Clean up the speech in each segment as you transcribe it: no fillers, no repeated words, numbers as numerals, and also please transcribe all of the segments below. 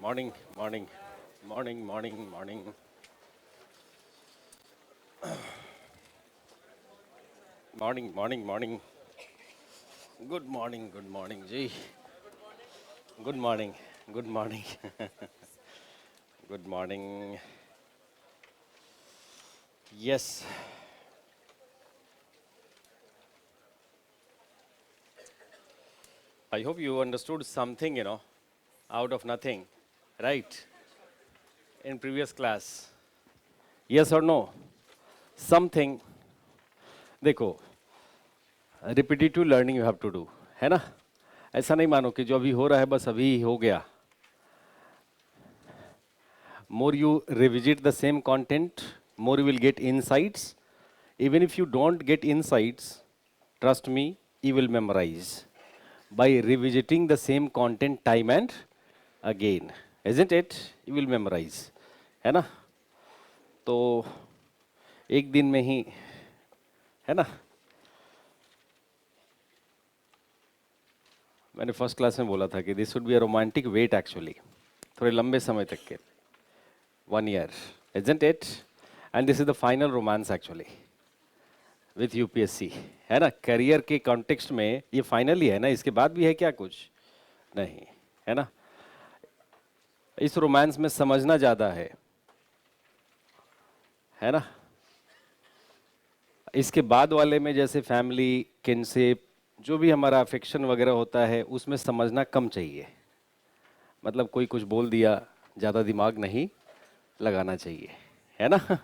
Morning, morning, morning, morning, morning, morning, morning, morning. Good morning, Ji. Good morning, good morning, good morning. Yes, I hope you understood something, out of nothing, right? In previous class. Yes or no? Something. देखो, repetitive learning you have to do, है ना? ऐसा नहीं मानो कि जो अभी हो रहा है बस अभी हो गया. More you revisit the same content, more you will get insights. Even if you don't get insights, trust me, you will memorize by revisiting the same content time and again. Isn't it? You will memorize. है ना? तो एक दिन में ही, है ना? मैंने first class में बोला था कि this would be a romantic wait actually, थोड़े लंबे समय तक के. 1 year, isn't it? And this is the final romance actually with UPSC, है ना? करियर के कॉन्टेक्स्ट में ये फाइनल ही है ना, इसके बाद भी है क्या कुछ? नहीं, है ना? इस रोमांस में समझना ज़्यादा है ना? इसके बाद वाले में जैसे फैमिली, किनशिप, जो भी हमारा अफेक्शन वगैरह होता है उसमें समझना कम चाहिए. मतलब कोई कुछ बोल दिया, ज़्यादा दिमाग नहीं लगाना चाहिए, है ना?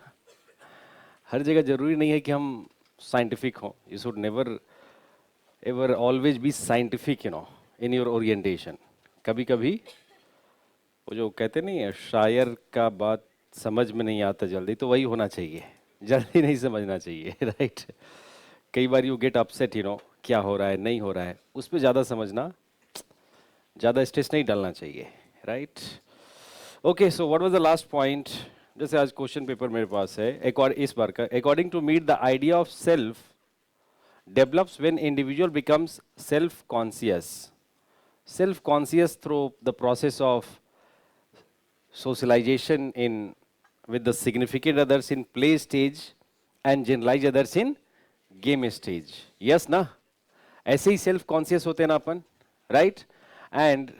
हर जगह जरूरी नहीं है कि हम साइंटिफिक हों. You should never ever always be scientific in your orientation. कभी कभी वो जो कहते नहीं है शायर का बात समझ में नहीं आता जल्दी, तो वही होना चाहिए, जल्दी नहीं समझना चाहिए. राइट? कई बार यू गेट अपसेट, क्या हो रहा है नहीं हो रहा है, उस पर ज़्यादा समझना, ज़्यादा स्ट्रेस नहीं डालना चाहिए. Right? Okay, so what was the last point? जैसे आज क्वेश्चन पेपर मेरे पास है एक और इस बार का. According to Mead the idea of self develops when individual becomes self-conscious. Self-conscious through the process of socialization in with the significant others in play stage and generalized others in game stage. Yes ना? ऐसे ही self conscious होते हैं ना अपन, right? And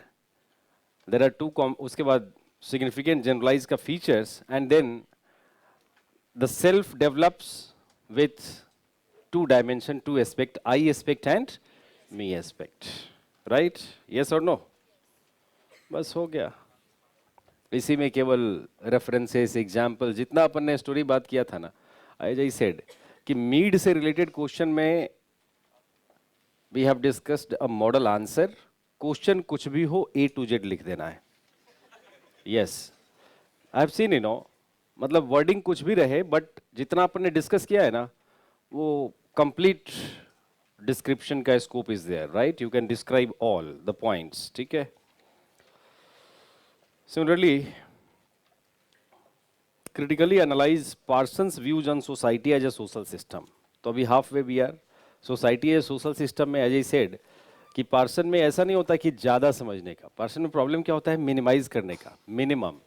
there are two, उसके बाद significant generalise का features, and then the self develops with two dimension, two aspect, I aspect and me aspect. Right? Yes or no? बस हो गया. इसी में केवल रेफरेंसेस, एग्जाम्पल, जितना अपन ने स्टोरी बात किया था ना, एज आई सेड कि मीड से रिलेटेड क्वेश्चन में we have discussed a model answer. Question कुछ भी हो A to Z लिख देना है. यस, आई हैव सीन, मतलब वर्डिंग कुछ भी रहे, बट जितना अपन ने डिस्कस किया है ना, वो कंप्लीट डिस्क्रिप्शन का scope is there. Right? You can describe all the points. ठीक है? Similarly, critically analyse Parsons views on society as a social system. तो अभी half way we are. Society as social system में as I said कि Parson में ऐसा नहीं होता कि ज़्यादा समझने का. पार्सन में प्रॉब्लम क्या होता है? मिनिमाइज करने का, minimum.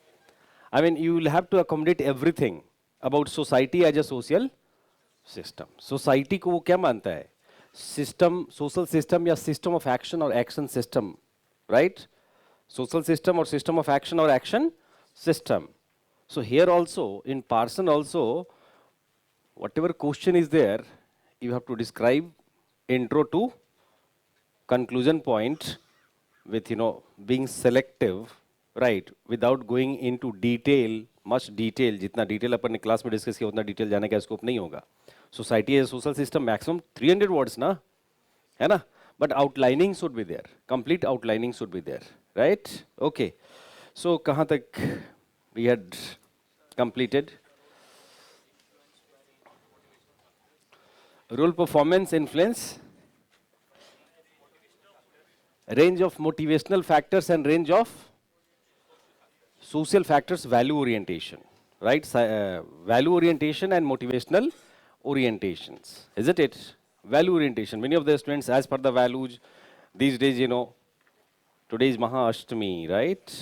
I mean, you will have to accommodate everything about society as a social system. Society को वो क्या मानता है? System, social system या system of action और action system, right? Social system or system of action or action system. So here also, in Parson also, whatever question is there, you have to describe intro to conclusion point with being selective, right, without going into detail, much detail. जितना detail अपन ने class में discuss किया उतना detail जाने का scope नहीं होगा. Society as social system maximum 300 words ना, है ना? But outlining should be there, complete outlining should be there. Right? Okay, so कहाँ तक we had completed? Role performance influence, range of motivational factors and range of social factors, value orientation, right? Value orientation and motivational orientations, isn't it? Value orientation, many of the students as per the values these days, today is Maha Ashtami, right?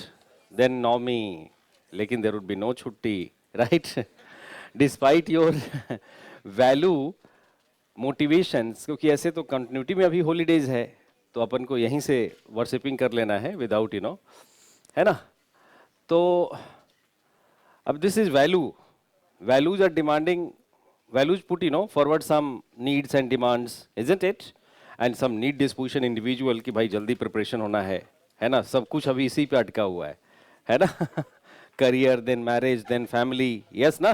then नौमी, लेकिन there would be no छुट्टी, right? Despite your value motivations, क्योंकि ऐसे तो continuity में अभी holidays है, तो अपन को यहीं से वर्शिपिंग कर लेना है विदाउट है ना? तो अब this is value, values are demanding, values put forward some needs and demands, isn't it? And some need disposition individual कि भाई जल्दी प्रिपरेशन होना है ना? सब कुछ अभी इसी पे अटका हुआ है ना? Career, then marriage, then family, yes ना?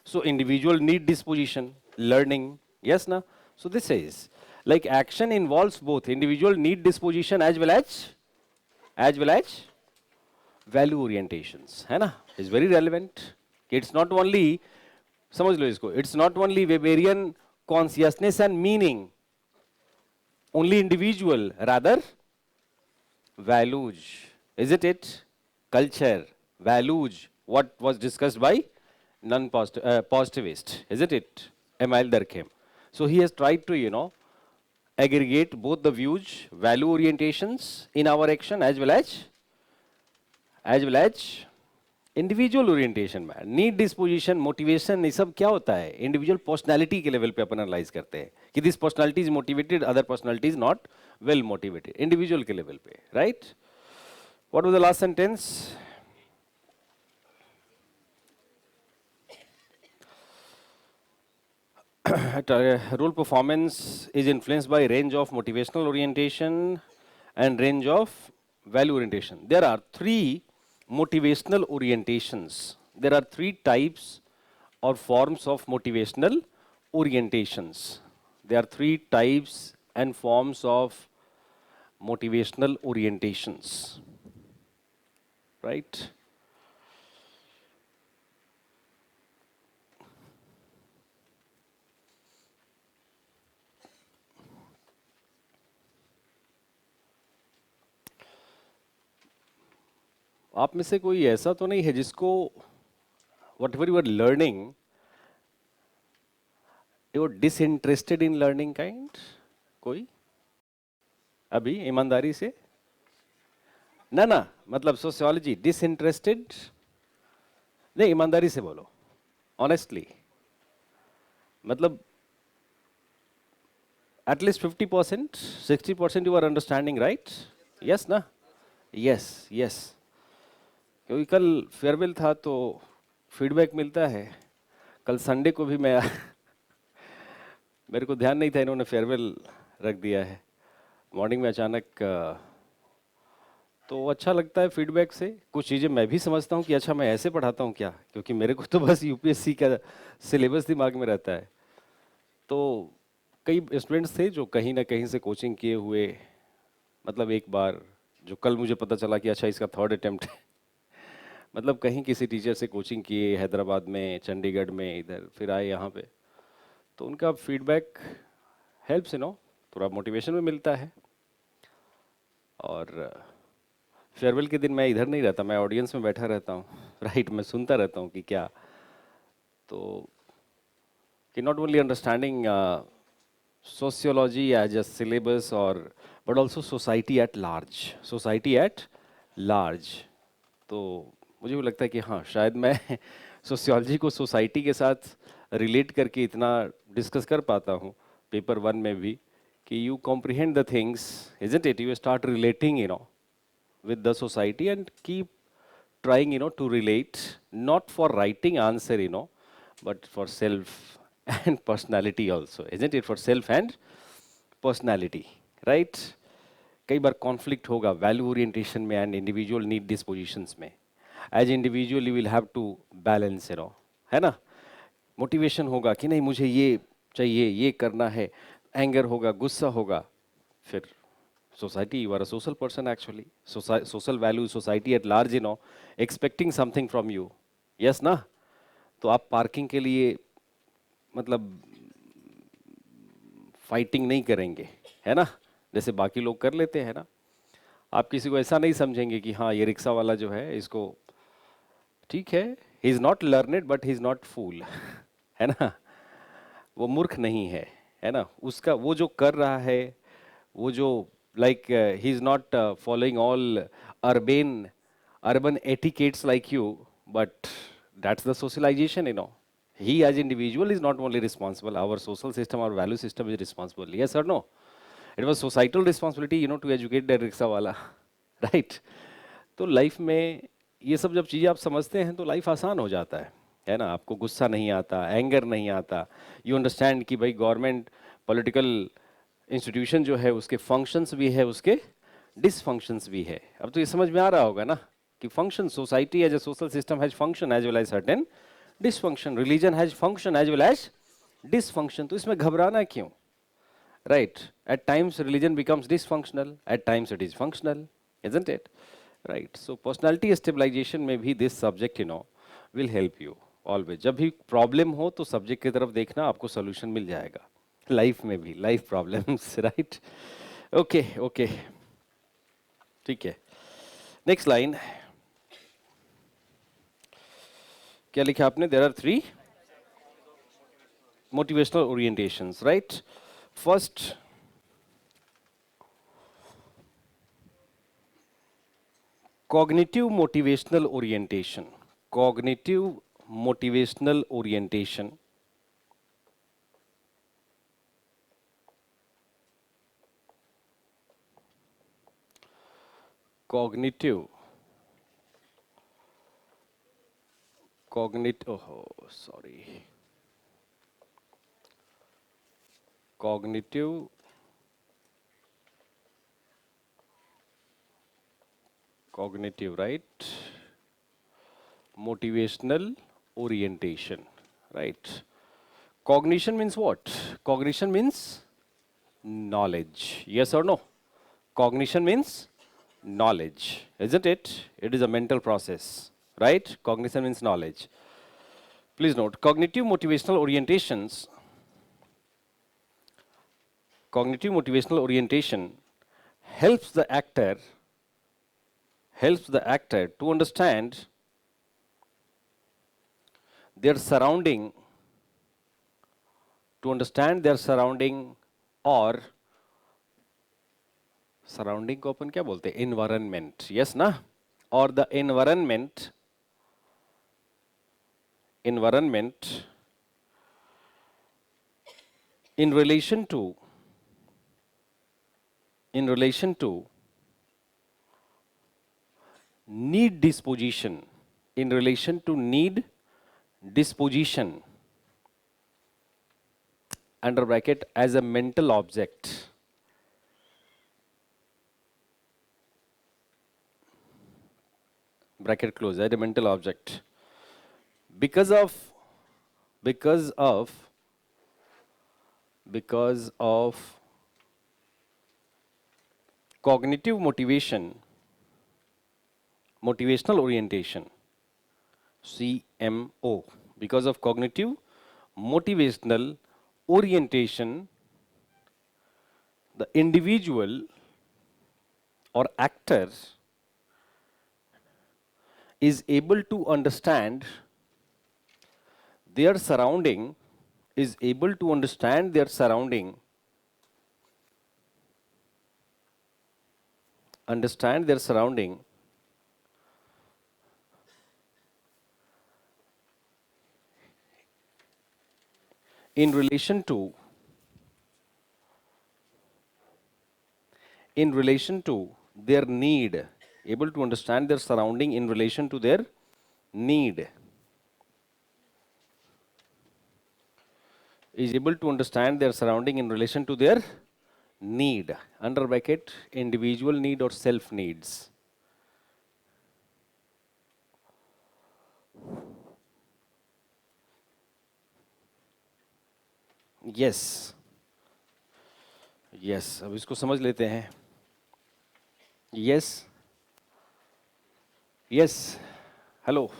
So individual need disposition, learning, yes ना? So this is like action involves both individual need disposition as well as value orientations, है ना? is very relevant. It's not only, समझ लो इसको, it's not only Weberian consciousness and meaning, only individual, rather values, is it? Culture, values, what was discussed bye non positivist, isn't it? Emile Durkheim. So he has tried to aggregate both the views, value orientations in our action as well as individual orientation में need disposition motivation, ये सब क्या होता है? Individual personality के level पे अपन analyse करते हैं कि this personality is motivated, other personality is not well motivated, individual के लेवल पे, right? What was the last sentence? Role performance is influenced by range of motivational orientation and range of value orientation. There are three motivational orientations. There are three types or forms of motivational orientations. There are three types and forms of motivational orientations, right? आप में से कोई ऐसा तो नहीं है जिसको whatever you are learning, you are disinterested in learning kind? कोई अभी ईमानदारी से ना ना, मतलब सोशियोलॉजी डिसइंटरेस्टेड नहीं, ईमानदारी से बोलो, ऑनेस्टली, मतलब at least 50%, 60% you are understanding, right? Yes ना? यस यस, क्योंकि कल फेयरवेल था तो फीडबैक मिलता है। कल संडे को भी मैं मेरे को ध्यान नहीं था, इन्होंने फेयरवेल रख दिया है मॉर्निंग में अचानक, तो अच्छा लगता है फीडबैक से। कुछ चीज़ें मैं भी समझता हूँ कि अच्छा मैं ऐसे पढ़ाता हूँ क्या, क्योंकि मेरे को तो बस यूपीएससी का सिलेबस दिमाग में रहता है। तो कई स्टूडेंट्स थे जो कहीं ना कहीं से कोचिंग किए हुए, मतलब एक बार जो कल मुझे पता चला कि अच्छा इसका थर्ड अटेम्प्ट है, मतलब कहीं किसी टीचर से कोचिंग किए हैदराबाद में, चंडीगढ़ में, इधर फिर आए यहाँ पे, तो उनका फीडबैक हेल्प्स थोड़ा मोटिवेशन भी मिलता है। और फेयरवेल के दिन मैं इधर नहीं रहता, मैं ऑडियंस में बैठा रहता हूँ, राइट? मैं सुनता रहता हूँ कि क्या, तो कि not only understanding sociology as a syllabus or but also society at large, society at large। तो मुझे भी लगता है कि हाँ शायद मैं सोशियोलॉजी को सोसाइटी के साथ रिलेट करके इतना डिस्कस कर पाता हूँ पेपर 1 में भी कि you comprehend the things, isn't it? You start relating with the society and keep trying to relate, not for writing answer but for self and personality also, isn't it? For self and personality, right? कई बार conflict होगा value orientation में and individual need dispositions में। As individual you will have to balance है ना? Motivation होगा कि नहीं मुझे ये चाहिए, ये करना है, एंगर होगा, गुस्सा होगा, फिर society, you are a social person actually, social value, society at large expecting something from you, yes ना? तो आप पार्किंग के लिए मतलब फाइटिंग नहीं करेंगे, है ना? जैसे बाकी लोग कर लेते हैं ना। आप किसी को ऐसा नहीं समझेंगे कि हाँ ये रिक्शा वाला जो है इसको, ठीक है, he is not learned but he is not fool, है ना? वो मूर्ख नहीं है ना? उसका वो जो कर रहा है, वो जो like he is not following all urbane urban etiquettes like you, but that's the socialization, you know. He as individual is not only responsible, our social system, our value system is responsible. Yes or no? It was societal responsibility, you know, to educate that rickshaw wala, right? तो life में ये सब जब चीज़ें आप समझते हैं तो लाइफ आसान हो जाता है ना? आपको गुस्सा नहीं आता, एंगर नहीं आता, यू अंडरस्टैंड कि भाई गवर्नमेंट पॉलिटिकल इंस्टीट्यूशन जो है उसके फंक्शंस भी है, उसके डिसफंक्शंस भी है। अब तो ये समझ में आ रहा होगा ना कि function, society as a social system has function as well as certain dysfunction, religion has function as well as dysfunction. तो इसमें घबराना क्यों? Right. At times religion becomes dysfunctional, at times it is functional, isn't it? Right. So personality stabilization में भी this subject, you know, will help you always. जब भी problem हो तो subject की तरफ देखना, आपको solution मिल जाएगा। Life में भी, life problems, right? Okay, okay. ठीक है। Next line. क्या लिखा आपने? There are 3 motivational orientations, right? First, cognitive motivational orientation. Cognitive motivational orientation. Cognitive. Oh, sorry. Cognitive right? Motivational orientation, right? Cognition means what? Cognition means knowledge. Yes or no? Cognition means knowledge, isn't it? It is a mental process, right? Cognition means knowledge. Please note, cognitive motivational orientation helps the actor to understand their surrounding, or surrounding को अपन क्या बोलते हैं? Environment, yes ना? Or the environment in relation to need disposition, under bracket as a mental object, bracket close, as a mental object, because of cognitive motivational orientation, CMO. Because of cognitive motivational orientation, the individual or actor is able to understand their surrounding, in relation to their need, able to understand their surrounding in relation to their need, is able to understand their surrounding in relation to their need, under bracket individual need or self needs. Yes, अब इसको समझ लेते हैं. Yes, hello.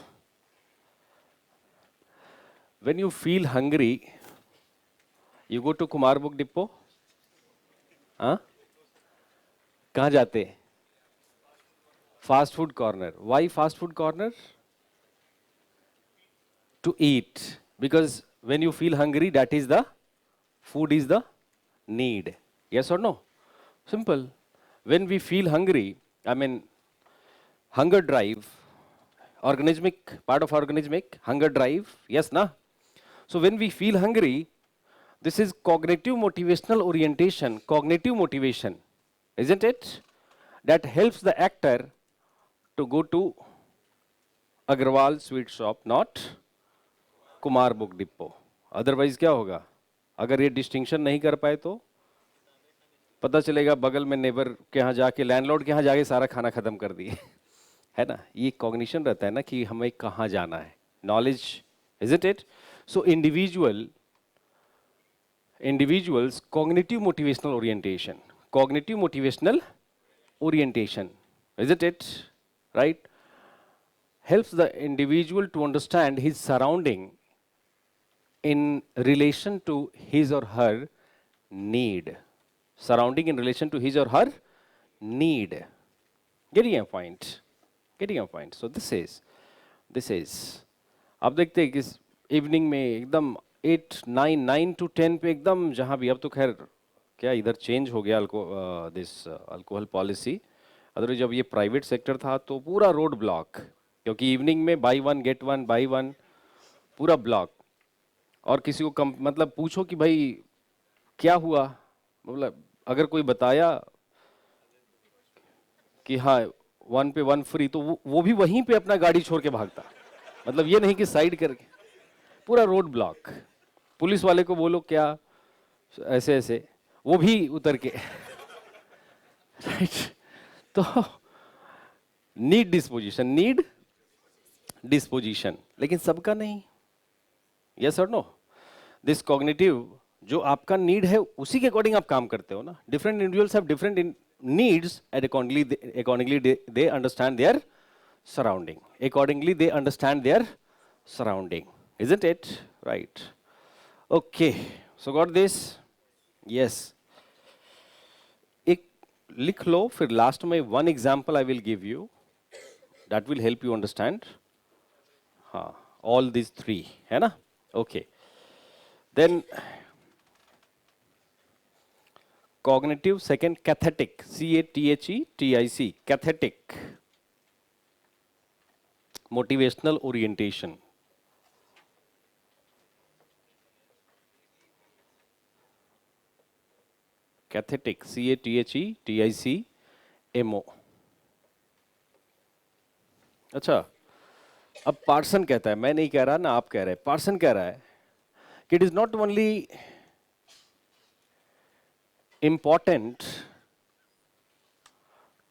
When you feel hungry, you go to Kumar Book Depot? हाँ? कहाँ जाते? Fast food corner. Why fast food corner? To eat. Because when you feel hungry, that is the food is the need. Yes or no? Simple. When we feel hungry, I mean, hunger drive, organismic, part of organismic, hunger drive, yes, na? So when we feel hungry, this is cognitive motivational orientation, cognitive motivation, isn't it? That helps the actor to go to Agrawal sweet shop, not Kumar book depot. Otherwise क्या होगा? अगर ये distinction नहीं कर पाए तो पता चलेगा बगल में नेबर के यहाँ जाके, लैंडलॉर्ड के यहाँ जाके सारा खाना खत्म कर दिए. है ना? ये कॉग्निशन रहता है ना कि हमें कहाँ जाना है. Knowledge, is it? So individuals cognitive motivational orientation, isn't it? Right? Helps the individual to understand his surrounding in relation to his or her need. Surrounding in relation to his or her need. Getting a point. So this is आप देखते हैं कि evening में एकदम 8, 9, 9 to 10 पे एकदम, जहाँ भी, अब तो खैर क्या इधर चेंज हो गया अल्कोहल पॉलिसी. अदरवाइज जब ये प्राइवेट सेक्टर था तो पूरा रोड ब्लॉक, क्योंकि इवनिंग में by one get one, by one, पूरा ब्लॉक. और किसी को मतलब पूछो कि भाई क्या हुआ, मतलब अगर कोई बताया कि हाँ 1 पे 1 फ्री, तो वो भी वहीं पे अपना गाड़ी छोड़ के भागता. मतलब ये नहीं कि साइड करके, पूरा रोड ब्लॉक. पुलिस वाले को बोलो क्या, ऐसे ऐसे, वो भी उतर के. राइट? तो नीड डिस्पोजिशन, लेकिन सबका नहीं. यस और नो? दिस कॉग्निटिव, जो आपका नीड है उसी के अकॉर्डिंग आप काम करते हो ना. Different individuals have different needs and accordingly they understand their surrounding, isn't it? Right? Okay, so got this? Yes. एक लिख लो, फिर लास्ट में one example I will give you that will help you understand. हाँ, all these three, है ना? Okay. Then cognitive, second cathetic, C-A-T-H-E-T-I-C, cathetic, motivational orientation. Cathetic, C-A-T-H-E-T-I-C-M-O. अच्छा, अब person कहता है, मैं नहीं कह रहा ना, आप कह रहे हैं, पार्सन कह रहा है कि it is not only important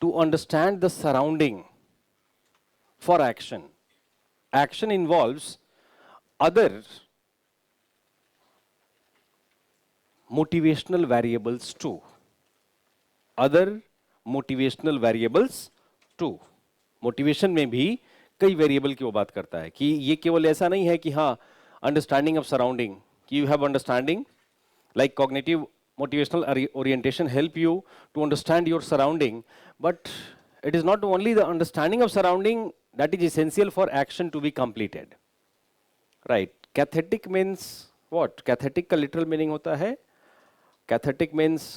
to understand the surrounding for action. Action involves other motivational variables too. Motivation में भी कई वेरिएबल की वो बात करता है कि ये केवल ऐसा नहीं है कि हाँ अंडरस्टैंडिंग ऑफ सराउंडिंग, कि you have understanding, like cognitive motivational orientation help you to understand your surrounding, but it is not only the understanding of surrounding that is essential for action to be completed. Right? Cathetic means what? Cathetic का literal meaning होता है, cathetic means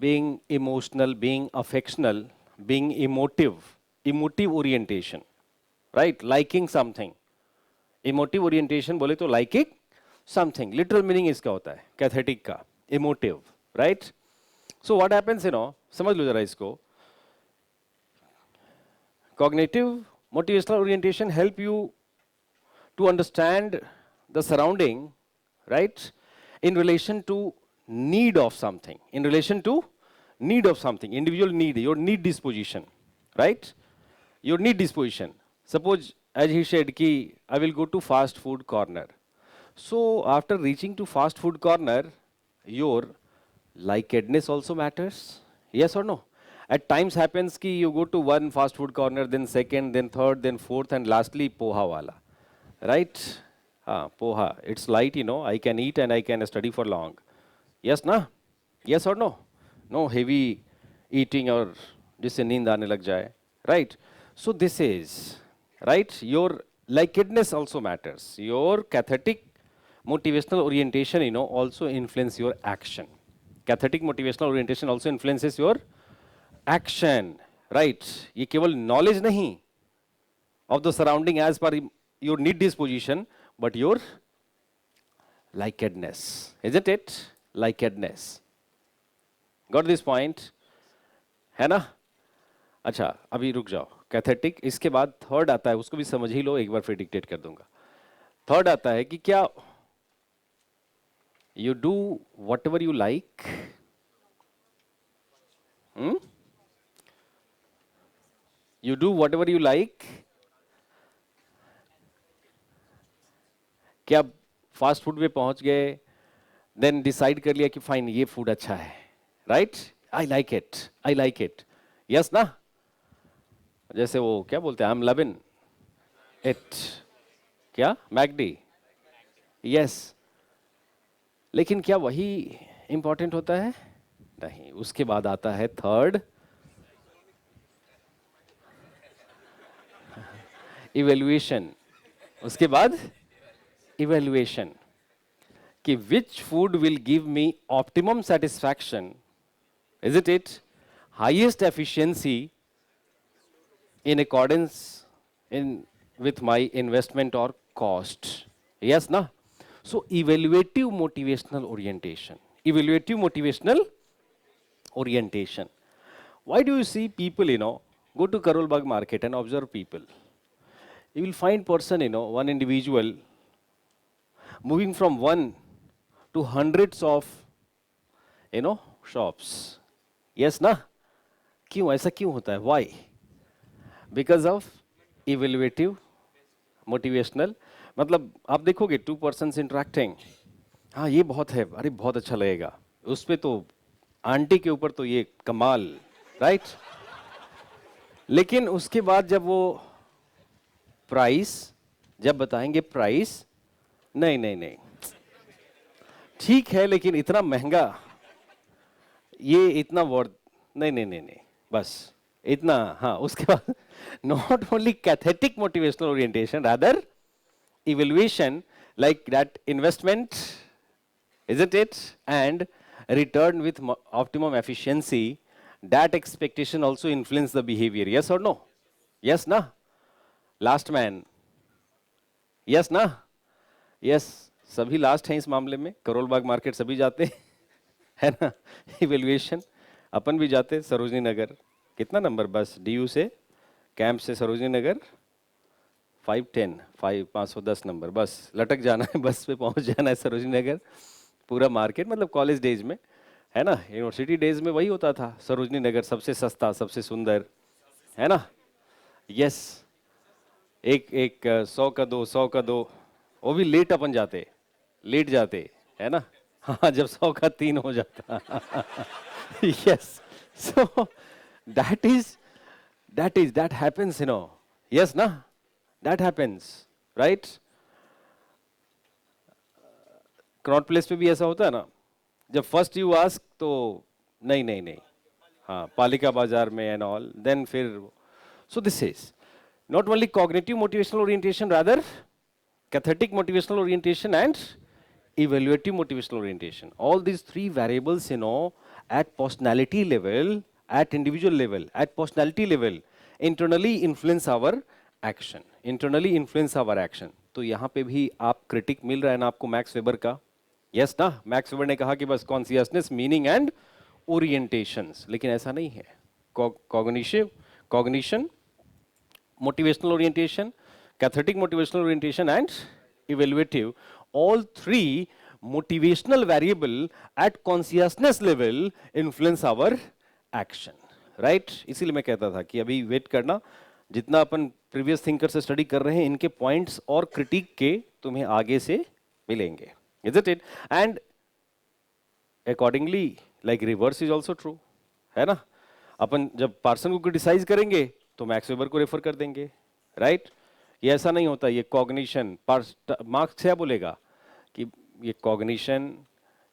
being emotional, being affectional, being emotive orientation. Right? Liking something. Emotive orientation बोले तो liking something. Literal meaning इसका होता है cathetic का, emotive, right? So what happens, समझ लो जरा इसको. Cognitive motivational orientation help you to understand the surrounding, right, in relation to need of something, individual need, your need disposition, right? Your need disposition. Suppose, as he said, ki I will go to fast food corner. So after reaching to fast food corner, your likedness also matters, yes or no? At times happens ki you go to one fast food corner, then second, then third, then fourth, and lastly poha wala, right? Poha, it's light, I can eat and I can study for long. Yes na? Yes or no? No heavy eating or जिससे नींद आने लग जाए, right? So this is, right, your likedness also matters. Your cathetic motivational orientation, also influence your action. Cathetic motivational orientation also influences your action, right? ये केवल knowledge नहीं, of the surrounding as per your need disposition, but your likedness, isn't it? Likedness. Got this point? है ना? अच्छा, अभी रुक जाओ. Cathectic, इसके बाद थर्ड आता है, उसको भी समझ ही लो, एक बार फिर डिक्टेट कर दूंगा. थर्ड आता है कि क्या you do whatever you like. You do whatever you like. क्या फास्ट फूड पे पहुंच गए, देन डिसाइड कर लिया कि फाइन ये फूड अच्छा है, right? I like it, I like it, yes ना? जैसे वो क्या बोलते हैं, आई एम लविंग इट, क्या मैकडी, यस. लेकिन क्या वही इंपॉर्टेंट होता है? नहीं. उसके बाद आता है थर्ड, इवेल्युएशन. उसके बाद इवेल्युएशन कि which food will give me optimum satisfaction, is it highest efficiency in accordance in with my investment or cost, yes na? So evaluative motivational orientation, evaluative motivational orientation. Why do you see people, go to Karol Bagh market and observe people? You will find person, one individual moving from one to hundreds of shops, yes na? क्यों ऐसा क्यों होता है? Why? Because of evaluative motivational. मतलब आप देखोगे to persons interacting, हाँ ये बहुत है, अरे बहुत अच्छा लगेगा, उस पे तो आंटी के ऊपर तो ये कमाल, राइट? लेकिन उसके बाद जब वो प्राइस, जब बताएंगे प्राइस, नहीं नहीं नहीं ठीक है लेकिन इतना महंगा, ये इतना वर्थ, नहीं नहीं नहीं नहीं बस इतना. हाँ, उसके बाद not only cathetic motivational orientation, rather evaluation like that investment, isn't it? And return with optimum efficiency, that expectation also influence the behavior, yes or no? Yes na? Last man, yes na? Yes, सभी last हैं इस मामले में. Karol Bagh market सभी जाते हैं, है ना? इवेल्युएशन अपन भी जाते. सरोजनी नगर कितना नंबर बस डीयू से, कैंप से सरोजनी नगर 510 नंबर, बस लटक जाना है, बस पे पहुंच जाना है सरोजनी नगर. पूरा मार्केट, मतलब कॉलेज डेज में, है ना? यूनिवर्सिटी डेज में वही होता था, सरोजनी नगर सबसे सस्ता, सबसे सुंदर, है ना? यस. एक एक 100 का दो, 100 का दो, वो भी लेट अपन जाते, लेट जाते, है ना? हाँ, जब 100 का 3 हो जाता. Yes. So that happens, yes na? That happens, right? क्रॉट place पे भी ऐसा होता है ना, जब फर्स्ट यू आस्क तो नहीं नहीं नहीं, हाँ पालिका बाजार में एंड ऑल, देन फिर. सो this is not only cognitive motivational orientation, rather cathetic motivational orientation and evaluative motivational orientation. All these three variables, at personality level, at individual level, at personality level, internally influence our action. Internally influence our action. तो यहाँ पे भी आप critic मिल रहा है ना आपको max weber का, यस ना? मैक्स वेबर ने कहा कि बस कॉन्शियसनेस, मीनिंग एंड ओरिएंटेशंस, लेकिन ऐसा नहीं है. Cognition, motivational orientation, cathetic motivational orientation and evaluative, all three motivational variable at consciousness level influence our action, right? इसीलिए मैं कहता था कि अभी वेट करना, जितना अपन प्रीवियस थिंकर से स्टडी कर रहे हैं, इनके पॉइंट्स और क्रिटिक के तुम्हें आगे से मिलेंगे, isn't it? And accordingly like reverse is also true, है ना? अपन जब पार्सन को क्रिटिसाइज करेंगे तो मैक्स वेबर को रेफर कर देंगे, राइट? ये ऐसा नहीं होता. ये कॉग्निशन, मार्क्स क्या बोलेगा कि ये कॉग्निशन,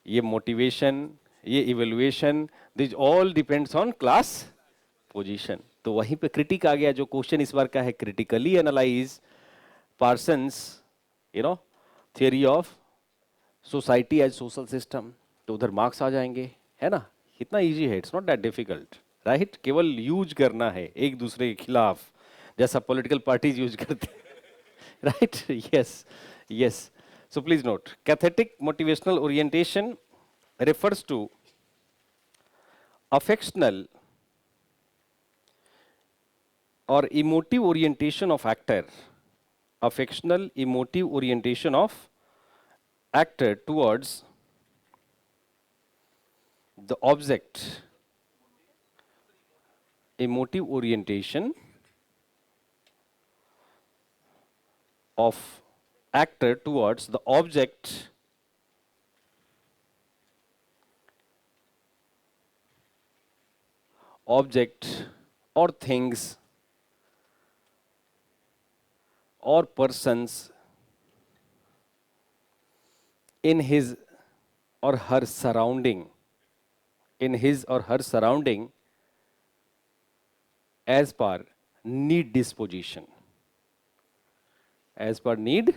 ये मोटिवेशन, ये evaluation, this all depends on class position. तो वहीं पे क्रिटिक आ गया. जो क्वेश्चन इस बार का है, critically analyse Parsons theory of society as social system, तो उधर मार्क्स आ जाएंगे, है ना? कितना इजी है, it's not that difficult, right? केवल यूज करना है एक दूसरे के खिलाफ. जैसा पॉलिटिकल पार्टीज यूज करते हैं, right? Yes, yes. So please note, cathetic motivational orientation refers to affectional or emotive orientation of actor, affectional emotive orientation of actor towards the object, emotive orientation of actor towards the object or things or persons in his or her surrounding, in his or her surrounding as per need disposition, as per need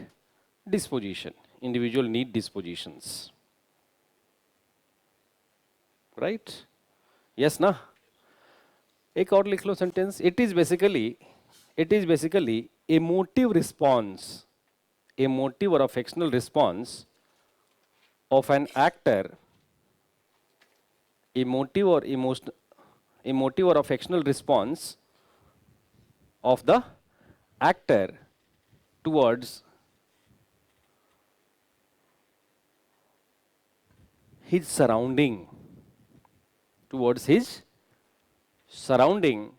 disposition, individual need dispositions, right? Yes na? एक और लिख लो sentence. It is basically emotive response, emotive or affectional response of an actor, emotive or affectional response of the actor towards his surrounding, towards his surrounding.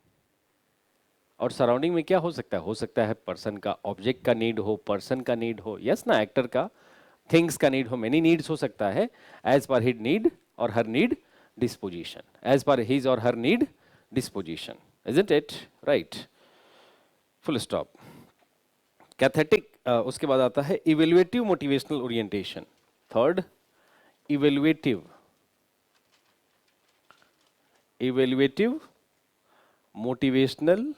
और surrounding में क्या हो सकता है? हो सकता है पर्सन का, ऑब्जेक्ट का नीड हो, पर्सन का नीड हो, यस ना, एक्टर का, थिंग्स का नीड हो, मेनी नीड्स हो सकता है, as per his need or her need disposition, as per his or her need disposition, isn't it? Right, full stop. Cathectic, उसके बाद आता है evaluative motivational orientation. Third, evaluative motivational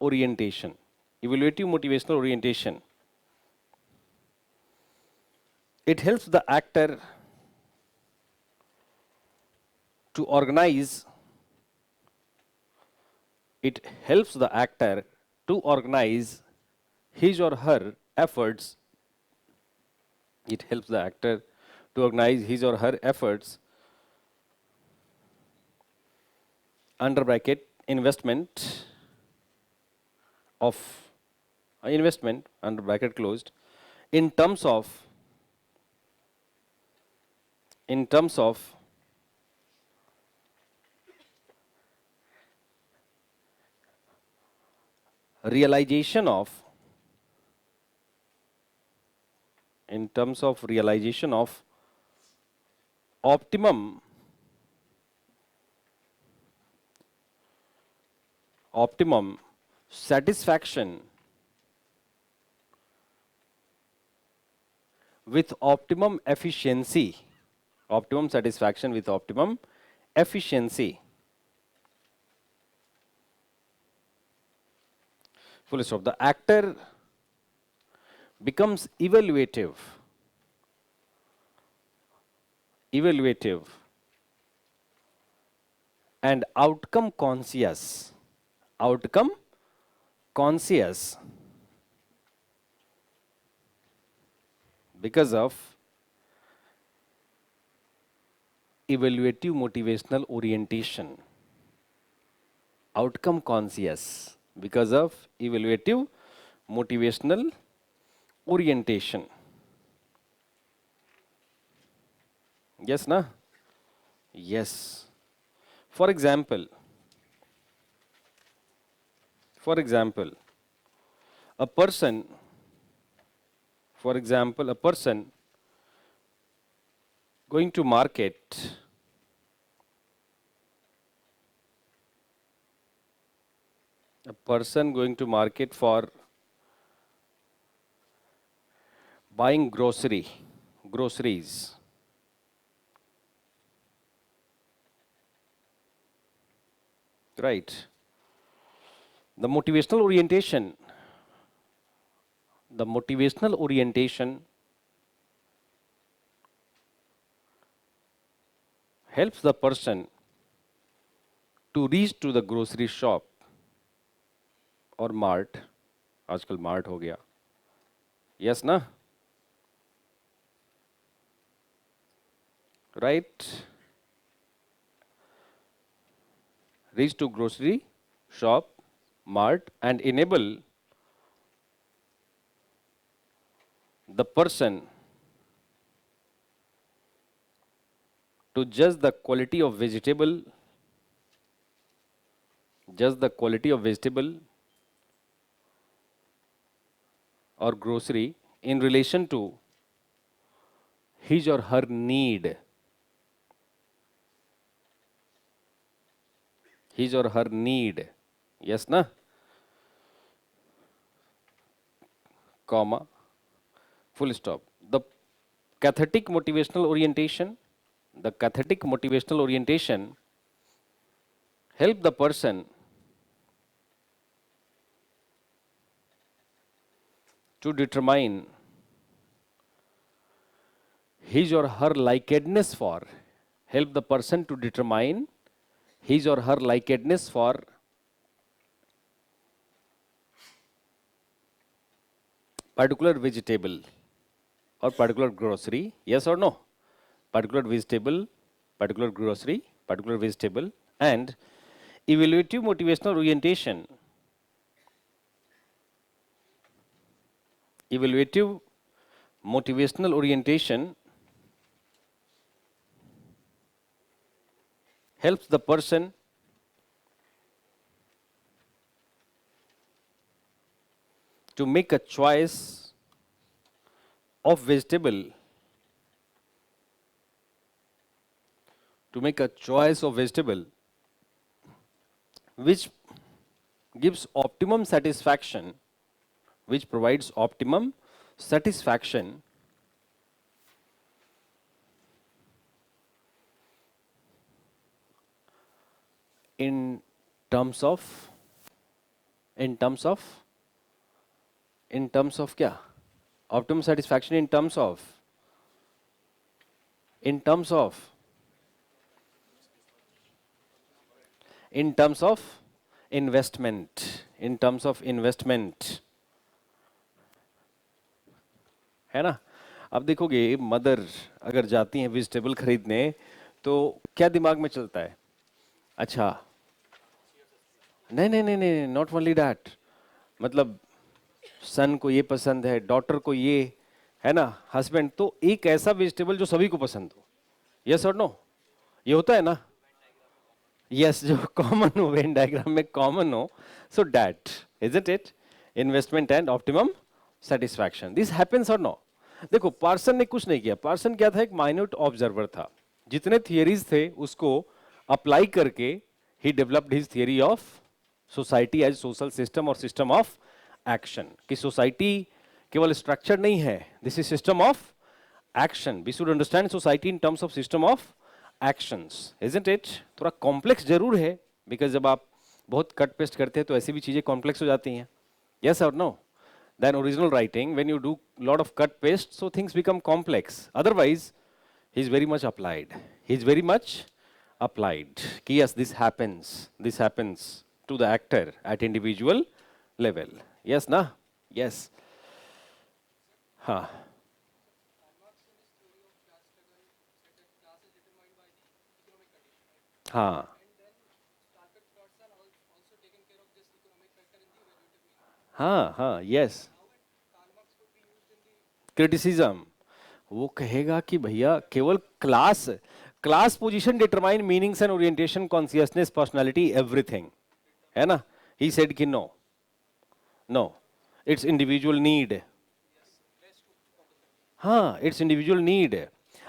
orientation. Evaluative motivational orientation. It helps the actor to organize, it helps the actor to organize his or her efforts. It helps the actor to organize his or her efforts under bracket investment of investment under bracket closed in terms of realization of optimum satisfaction with optimum efficiency, optimum satisfaction with optimum efficiency. Full stop. The actor becomes evaluative and outcome conscious because of evaluative motivational orientation. Outcome conscious because of evaluative motivational orientation. Yes na? Yes. For example, a person going to market, for buying groceries, right? The motivational orientation helps the person to reach to the grocery shop और mart, आजकल mart हो गया, yes ना, right, reach to grocery shop, mart, and enable the person to judge the quality of vegetable or grocery in relation to his or her need, his or her need, yes na, comma, full stop. Cathetic motivational orientation, the cathetic motivational orientation help the person to determine his or her likedness for, help the person to determine his or her likedness for particular vegetable or particular grocery, yes or no? Particular vegetable, particular grocery, particular vegetable, and evaluative motivational orientation. Evaluative motivational orientation helps the person to make a choice of vegetable, to make a choice of vegetable which gives optimum satisfaction, which provides optimum satisfaction in terms of, in terms of, in terms of क्या? Optimum satisfaction in terms of, in terms of, in terms of investment, in terms of investment, है ना? अब देखोगे mother अगर जाती हैं vegetable खरीदने तो क्या दिमाग में चलता है? अच्छा, नहीं नहीं नहीं नहीं, नॉट ओनली दैट, मतलब सन को ये पसंद है, डॉटर को ये, है ना, हस्बैंड, तो एक ऐसा वेजिटेबल जो सभी को पसंद हो, यस और नो, ये होता है ना, यस, जो कॉमन हो, वेन डायग्राम में कॉमन हो, so that isn't it, investment and optimum satisfaction, this happens और नो. देखो पार्सन ने कुछ नहीं किया, पार्सन क्या था, एक माइन्यूट ऑब्जर्वर था, जितने थियरीज थे उसको अप्लाई करके ही developed his theory of society as social system और सिस्टम ऑफ एक्शन, कि सोसाइटी केवल स्ट्रक्चर नहीं है, this is system of action, we should understand society in terms of system of actions, isn't it. थोड़ा complex जरूर है, because जब आप बहुत कट पेस्ट करते हैं तो ऐसी भी चीजें कॉम्प्लेक्स हो जाती हैं, यस और no, than original writing. When you do lot of cut paste, so things become complex. Otherwise, he's very much applied. He's very much applied. Ki yes, this happens to the actor at individual level. Yes, na? Yes. Ha. Ha. Ha. Ha. Yes. Criticism, वो कहेगा कि भैया केवल class, class position determine meanings and orientation consciousness personality everything, है ना. He said कि no, no, it's individual need, हाँ, it's individual need.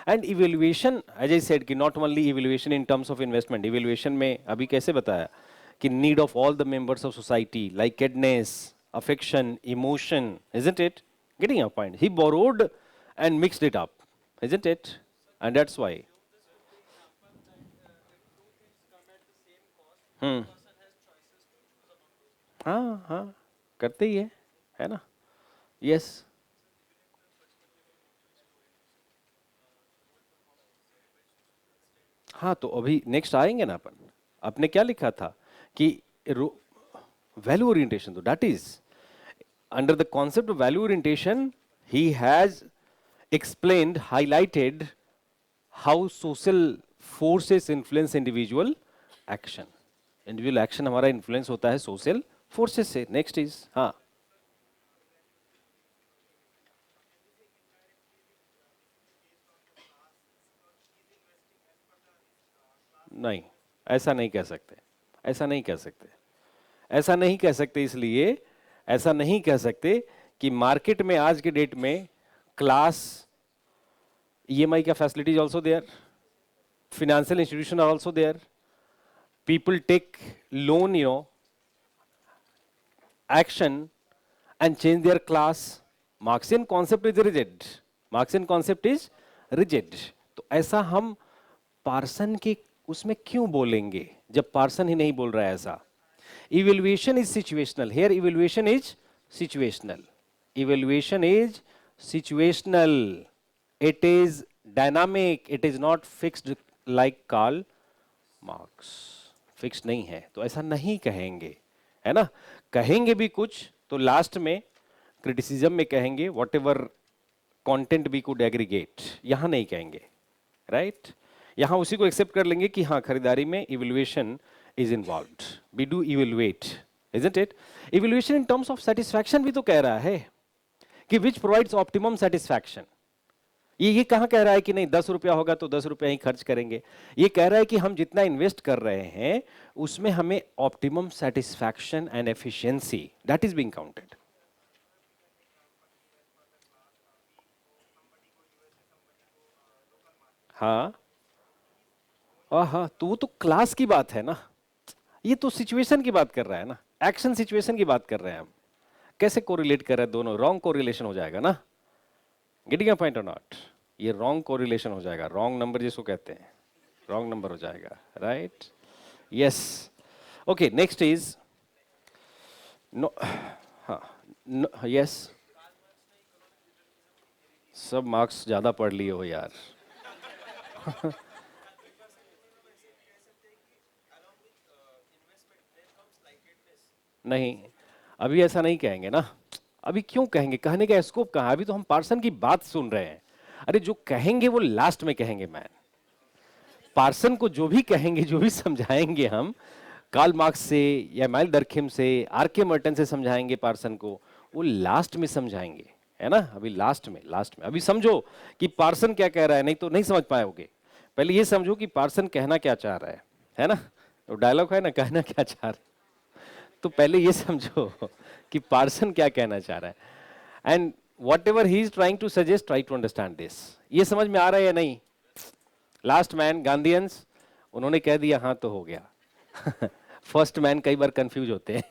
And evaluation, as I said कि not only evaluation in terms of investment, evaluation में अभी कैसे बताया कि need of all the members of society, likedness, affection, emotion, isn't it? Getting your point. He borrowed and mixed it up, isn't it? And that's why. Hmm. हाँ हाँ, करते ही है ना? Yes. हाँ, तो अभी नेक्स्ट आएंगे ना अपन. आपने क्या लिखा था कि value orientation, so that is under the concept of value orientation, he has explained, highlighted how social forces influence individual action. individual action हमारा influence होता है social forces से. next is हाँ, नहीं, ऐसा नहीं कह सकते, ऐसा नहीं कह सकते, ऐसा नहीं कह सकते. इसलिए ऐसा नहीं कह सकते कि मार्केट में आज के डेट में क्लास, ईएमआई का facilities also there, financial institutions are also there, people take loan, action and change their class. Marxian concept is rigid, Marxian concept is rigid. तो ऐसा हम पार्सन के उसमें क्यों बोलेंगे जब पार्सन ही नहीं बोल रहा है ऐसा. Evaluation is situational. Here evaluation is situational. Evaluation is situational. It is dynamic. It is not fixed like Karl Marx. Fixed नहीं है, तो ऐसा नहीं कहेंगे, है ना. कहेंगे भी कुछ तो लास्ट में क्रिटिसिज्म में कहेंगे whatever content we could aggregate. यहाँ नहीं कहेंगे, राइट. यहाँ उसी को एक्सेप्ट कर लेंगे कि हाँ, खरीदारी में evaluation is involved. We do evaluate, isn't it? Evaluation in terms of satisfaction भी तो कह रहा है कि which provides optimum satisfaction. ये कहाँ कह रहा है कि नहीं 10 रुपया होगा तो 10 रुपया ही खर्च करेंगे. ये कह रहा है कि हम जितना इन्वेस्ट कर रहे हैं उसमें हमें optimum satisfaction and efficiency that is being counted. हाँ हाँ, तो वो तो क्लास की बात है ना, ये तो सिचुएशन की बात कर रहा है ना, एक्शन सिचुएशन की बात कर रहे हैं हम. कैसे कोरिलेट कर रहे हैं दोनों, रॉन्ग कोरिलेशन हो जाएगा ना. गेटिंग अ पॉइंट और नॉट. ये रॉन्ग कोरिलेशन हो जाएगा, रॉन्ग नंबर जिसको कहते हैं, रॉन्ग नंबर हो जाएगा, right. Yes, okay. Next is no. हाँ, यस. सब मार्क्स ज्यादा पढ़ लिए हो यार. नहीं, अभी ऐसा नहीं कहेंगे ना. अभी क्यों कहेंगे, कहने का स्कोप कहाँ, अभी तो हम पार्सन की बात सुन रहे हैं. अरे जो कहेंगे वो लास्ट में कहेंगे. मैन पार्सन को जो भी कहेंगे, जो भी समझाएंगे हम, कार्ल मार्क्स से या माइल दरखिम से, आर.के. मर्टन से समझाएंगे पार्सन को, वो लास्ट में समझाएंगे, है ना. अभी लास्ट में अभी समझो कि पार्सन क्या कह रहा है, नहीं तो नहीं समझ पाओगे. पहले ये समझो कि पार्सन कहना क्या चाह रहा है ना. तो डायलॉग है ना, कहना क्या चाह रहा है. तो पहले ये समझो कि पार्सन क्या कहना चाह रहा है, and whatever he is trying to suggest, try to understand this. ये समझ में आ रहा है या नहीं. लास्ट मैन गांधीयंस, उन्होंने कह दिया हाँ तो हो गया. फर्स्ट मैन कई बार कंफ्यूज होते हैं,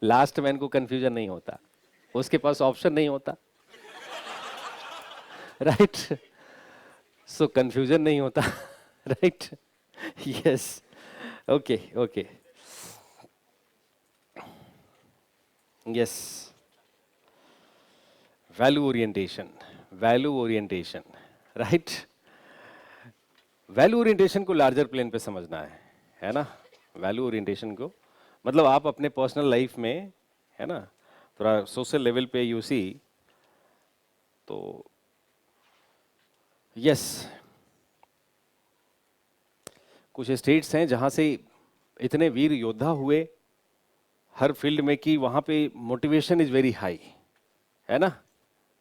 लास्ट मैन को कंफ्यूजन नहीं होता, उसके पास ऑप्शन नहीं होता, राइट. सो कंफ्यूजन नहीं होता, right. Yes, okay okay. Yes, value orientation, right. Value orientation को लार्जर प्लेन पे समझना है ना. वैल्यू ओरिएंटेशन को मतलब आप अपने पर्सनल लाइफ में, है ना, थोड़ा सोशल लेवल पे यू सी. तो यस, कुछ स्टेट्स हैं जहां से इतने वीर योद्धा हुए हर फील्ड में कि वहां पे मोटिवेशन इज वेरी हाई, है ना.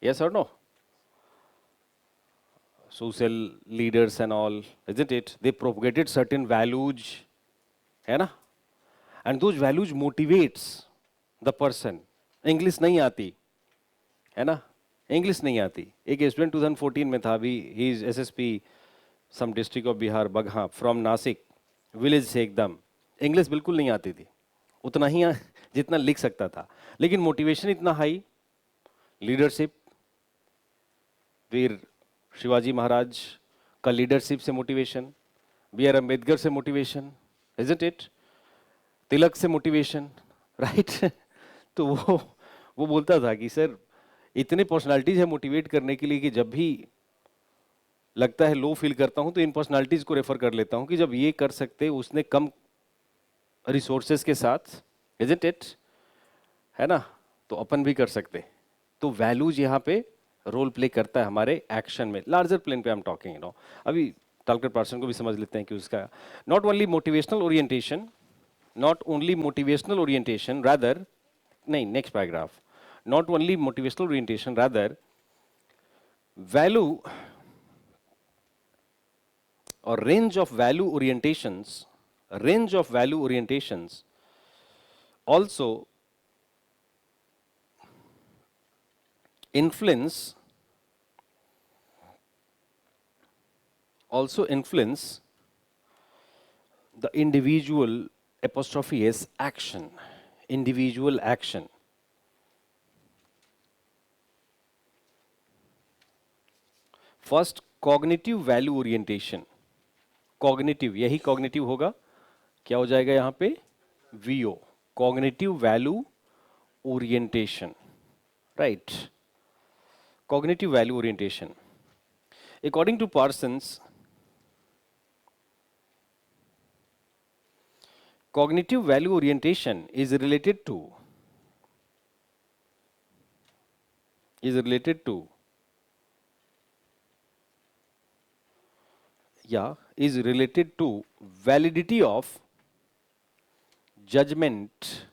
यस और no. Social leaders and all, isn't it, they propagated certain values, है ना, and those values motivates the person. English नहीं आती, है ना, इंग्लिश नहीं आती. एक स्टूडेंट 2014 में था, अभी ही is SSP some district of Bihar, Bagaha, from Nashik village से. एकदम इंग्लिश बिल्कुल नहीं आती थी, उतना ही जितना लिख सकता था, लेकिन मोटिवेशन इतना हाई. लीडरशिप, वीर शिवाजी महाराज का लीडरशिप से मोटिवेशन, बी.आर. अम्बेडकर से मोटिवेशन, इजंट इट, तिलक से मोटिवेशन, राइट. तो वो बोलता था कि सर इतने पर्सनालिटीज है मोटिवेट करने के लिए कि जब भी लगता है लो फील करता हूं तो इन पर्सनालिटीज को रेफर कर लेता हूं कि जब ये कर सकते उसने कम रिसोर्सेज के साथ, isn't it? है ना, तो अपन भी कर सकते। तो वैल्यूज यहाँ पे रोल प्ले करता है हमारे एक्शन में, लार्जर प्लेन पे हम टॉकिंग, अभी टालकर पार्सन को भी समझ लेते हैं कि उसका not only motivational orientation, not only motivational orientation rather, नहीं next paragraph, not only motivational orientation rather value or range of value orientations also influence the individual apostrophe s action, individual action. First, cognitive value orientation. Cognitive, यही cognitive होगा, क्या हो जाएगा यहां पे, VO, cognitive value orientation, right, cognitive value orientation. According to Parsons, cognitive value orientation is related to validity of judgment,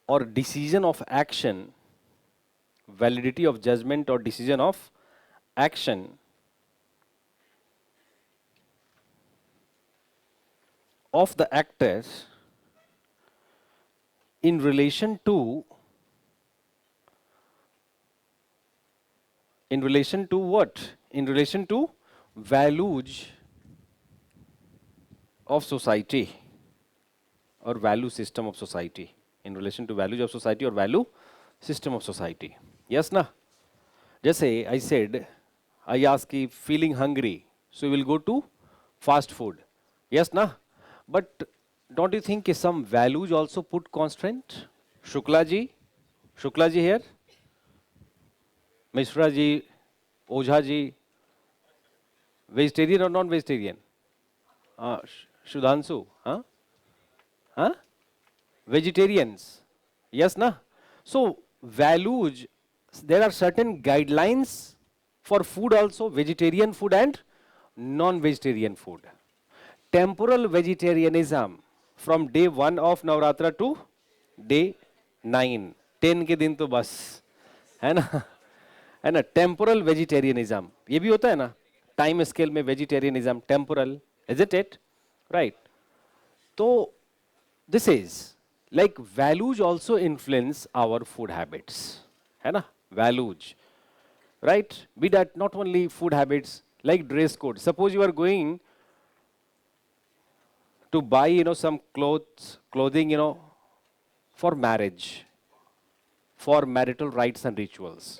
or decision of action, validity of judgment or decision of action of the actors in relation to what? In relation to values of society or value system of society, in relation to values of society or value system of society. Yes na, जैसे I said, I ask if feeling hungry, so you will go to fast food. Yes na, but don't you think some values also put constraint? Shukla ji here, Mishra ji, Ojha ji, vegetarian or non-vegetarian? Shudhanshu, huh? Huh? Vegetarians. Yes, na? So, values, there are certain guidelines for food also, vegetarian food and non-vegetarian food. Temporal vegetarianism from day 1 of Navratra to day 9. 10 के दिन तो बस, है ना, है ना, temporal vegetarianism, ये भी होता है ना, टाइम स्केल में vegetarianism, temporal, is it right? तो this is like values also influence our food habits, है ना, values, right, be that not only food habits, like dress code, suppose you are going to buy some clothing for marriage, for marital rites and rituals,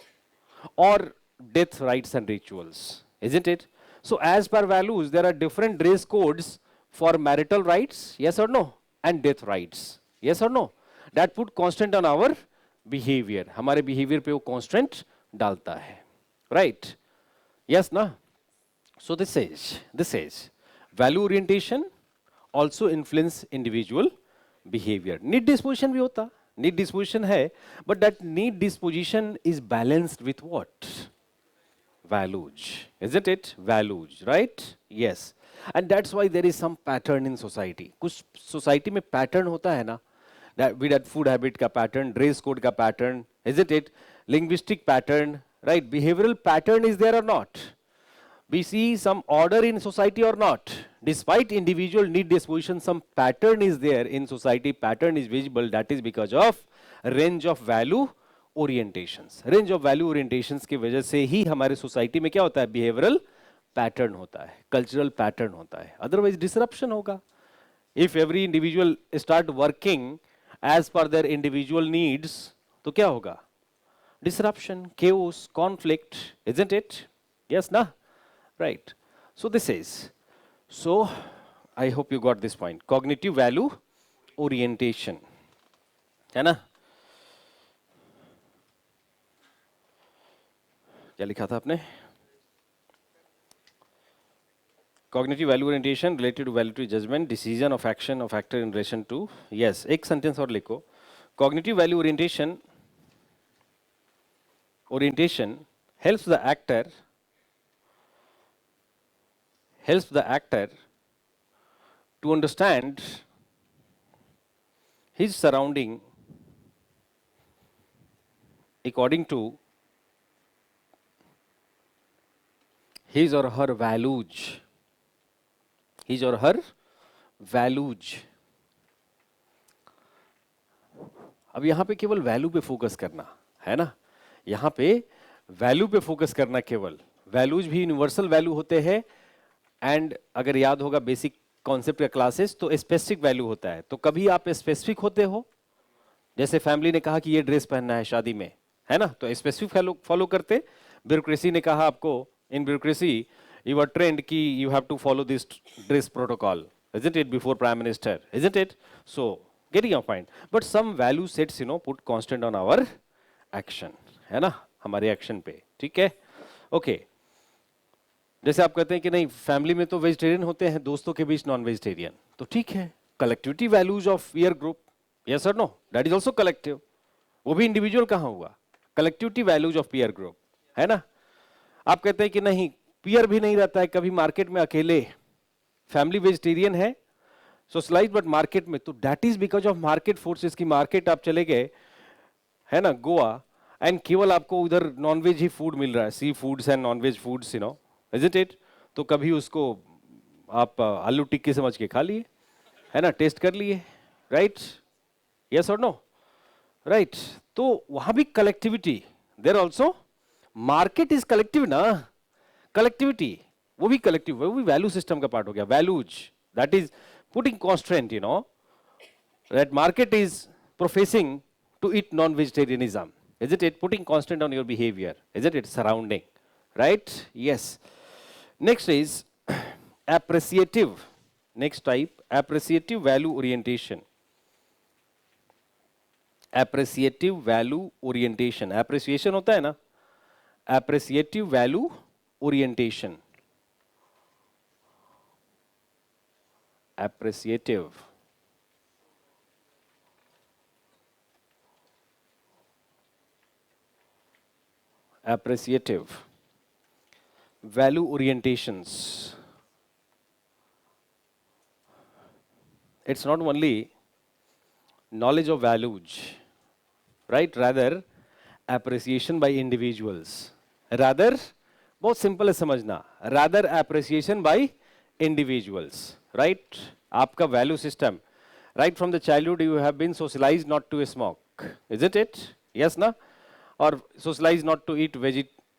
or death rites and rituals, isn't it? So as per values there are different dress codes for marital rites, yes or no, and death rites, yes or no, that put constant on our behavior, हमारे behavior पे वो constant डालता है, right? Yes ना? So this is value orientation also influence individual behavior. Need disposition भी होता, need disposition है, but that need disposition is balanced with what? Values, isn't it? Values, right? Yes. And that's why there is some pattern in society. कुछ society में pattern होता है ना, that with that food habit का pattern, dress code का pattern, isn't it? Linguistic pattern, right? Behavioral pattern is there or not? We see some order in society or not? Despite individual need disposition, some pattern is there in society, pattern is visible, that is because of range of value orientations. Range of value orientations की वजह से ही हमारे society में क्या होता है? Behavioral pattern होता है, cultural pattern होता है, otherwise disruption होगा. If every individual start working as per their individual needs, तो क्या होगा? Disruption, chaos, conflict, isn't it? Yes, na? Right. So this is. So I hope you got this point. Cognitive value orientation. है ना? क्या लिखा था आपने? Cognitive value orientation related to valuatory judgement, decision of action of actor in relation to, yes, एक sentence और लिखो, cognitive value orientation helps the actor to understand his surrounding according to his or her values, his or her values. अब यहाँ पे केवल value पे focus करना है ना, यहाँ पे वैल्यू पे फोकस करना केवल, वैल्यूज भी यूनिवर्सल वैल्यू होते हैं, एंड अगर याद होगा बेसिक कॉन्सेप्ट का क्लासेस तो स्पेसिफिक वैल्यू होता है, तो कभी आप स्पेसिफिक होते हो, जैसे फैमिली ने कहा कि ये ड्रेस पहनना है शादी में, है ना, तो स्पेसिफिक फॉलो करते, ब्यूरोक्रेसी ने कहा आपको, in bureaucracy you are trained कि you have to follow this dress protocol, isn't it, before prime minister, isn't it? So getting your point, but some value sets put constant on our action, है ना, हमारे action पे, ठीक है, okay. जैसे आप कहते हैं कि नहीं फैमिली में तो वेजिटेरियन होते हैं, दोस्तों के बीच नॉन वेजिटेरियन, तो ठीक है, collectivity values of peer group, yes और no, that is also collective, वो भी इंडिविजुअल कहाँ हुआ, collectivity values of peer group, है ना। आप कहते हैं कि नहीं पीयर भी नहीं रहता है कभी मार्केट में अकेले, फैमिली वेजिटेरियन है, सोशलाइज बट मार्केट में, तो that is because of market forces की, मार्केट आप चले गए, है ना, गोवा, एंड केवल आपको उधर नॉनवेज ही फूड मिल रहा है, sea foods and nonveg foods, isn't it? तो कभी उसको आप आलू टिक्की समझ के खा लिए, है ना, टेस्ट कर लिए, राइट, यस और नो, राइट, तो वहां भी collectivity, there also market is collective ना, कलेक्टिविटी वो भी कलेक्टिव, वो भी वैल्यू सिस्टम का पार्ट हो गया, values, that is putting constant, that market is professing to eat non-vegetarianism, isn't it, putting constant on your behavior, isn't it, surrounding, right, yes. Next is appreciative, next type, appreciative value orientation, appreciative value orientation, appreciation होता है ना, appreciative value orientation, appreciative value orientations, it's not only knowledge of values, right, rather appreciation by individuals, rather बहुत simple है समझना, rather appreciation by individuals, right, आपका value system, right from the childhood you have been socialized not to smoke, isn't it, yes ना, or socialized not to eat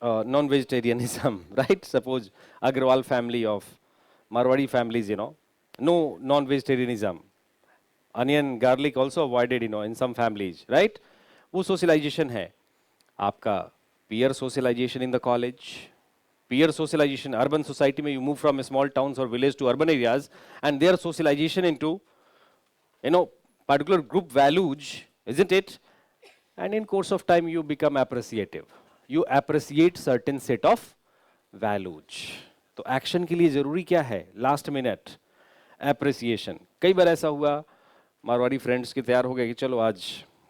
non-vegetarianism, right, suppose Agrawal family of Marwadi families, no non-vegetarianism, onion garlic also avoided, in some families, right, वो socialization है। आपका peer socialization in the college, peer socialization, urban society में you move from small towns or village to urban areas, and their socialization into, particular group values, isn't it, and in course of time you become appreciative, you appreciate certain set of values, तो action के लिए जरूरी क्या है, last minute appreciation। कई बार ऐसा हुआ Marwari friends के तैयार हो गए कि चलो आज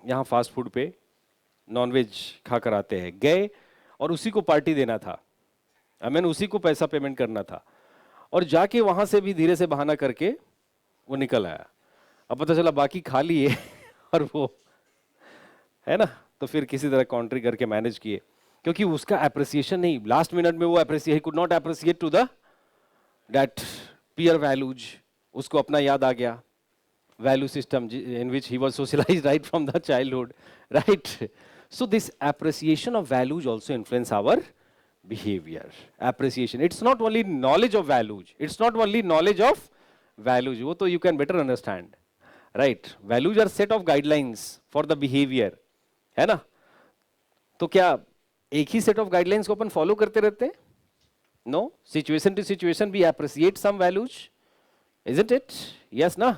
यहाँ फास्ट फूड पे नॉनवेज खा कर आते हैं, गए और उसी को पार्टी देना था, मैंने उसी को पैसा पेमेंट करना था, और जाके वहां से भी धीरे से बहाना करके वो निकल आया, अब पता चला बाकी खा लिए और वो, है ना, तो फिर किसी तरह काउंट्री करके मैनेज किए, क्योंकि उसका एप्रिसिएशन नहीं, लास्ट मिनट में वो appreciate, could not appreciate to the that peer values, उसको अपना याद आ गया, value system in which he was socialized right from the childhood, right, so this appreciation of values also influence our behavior, appreciation, it's not only knowledge of values, it's not only knowledge of values, wo to you can better understand, right, values are set of guidelines for the behavior, है ना, तो क्या एक ही set of guidelines को अपन follow करते रहते हैं, no, situation to situation we appreciate some values, isn't it, yes na,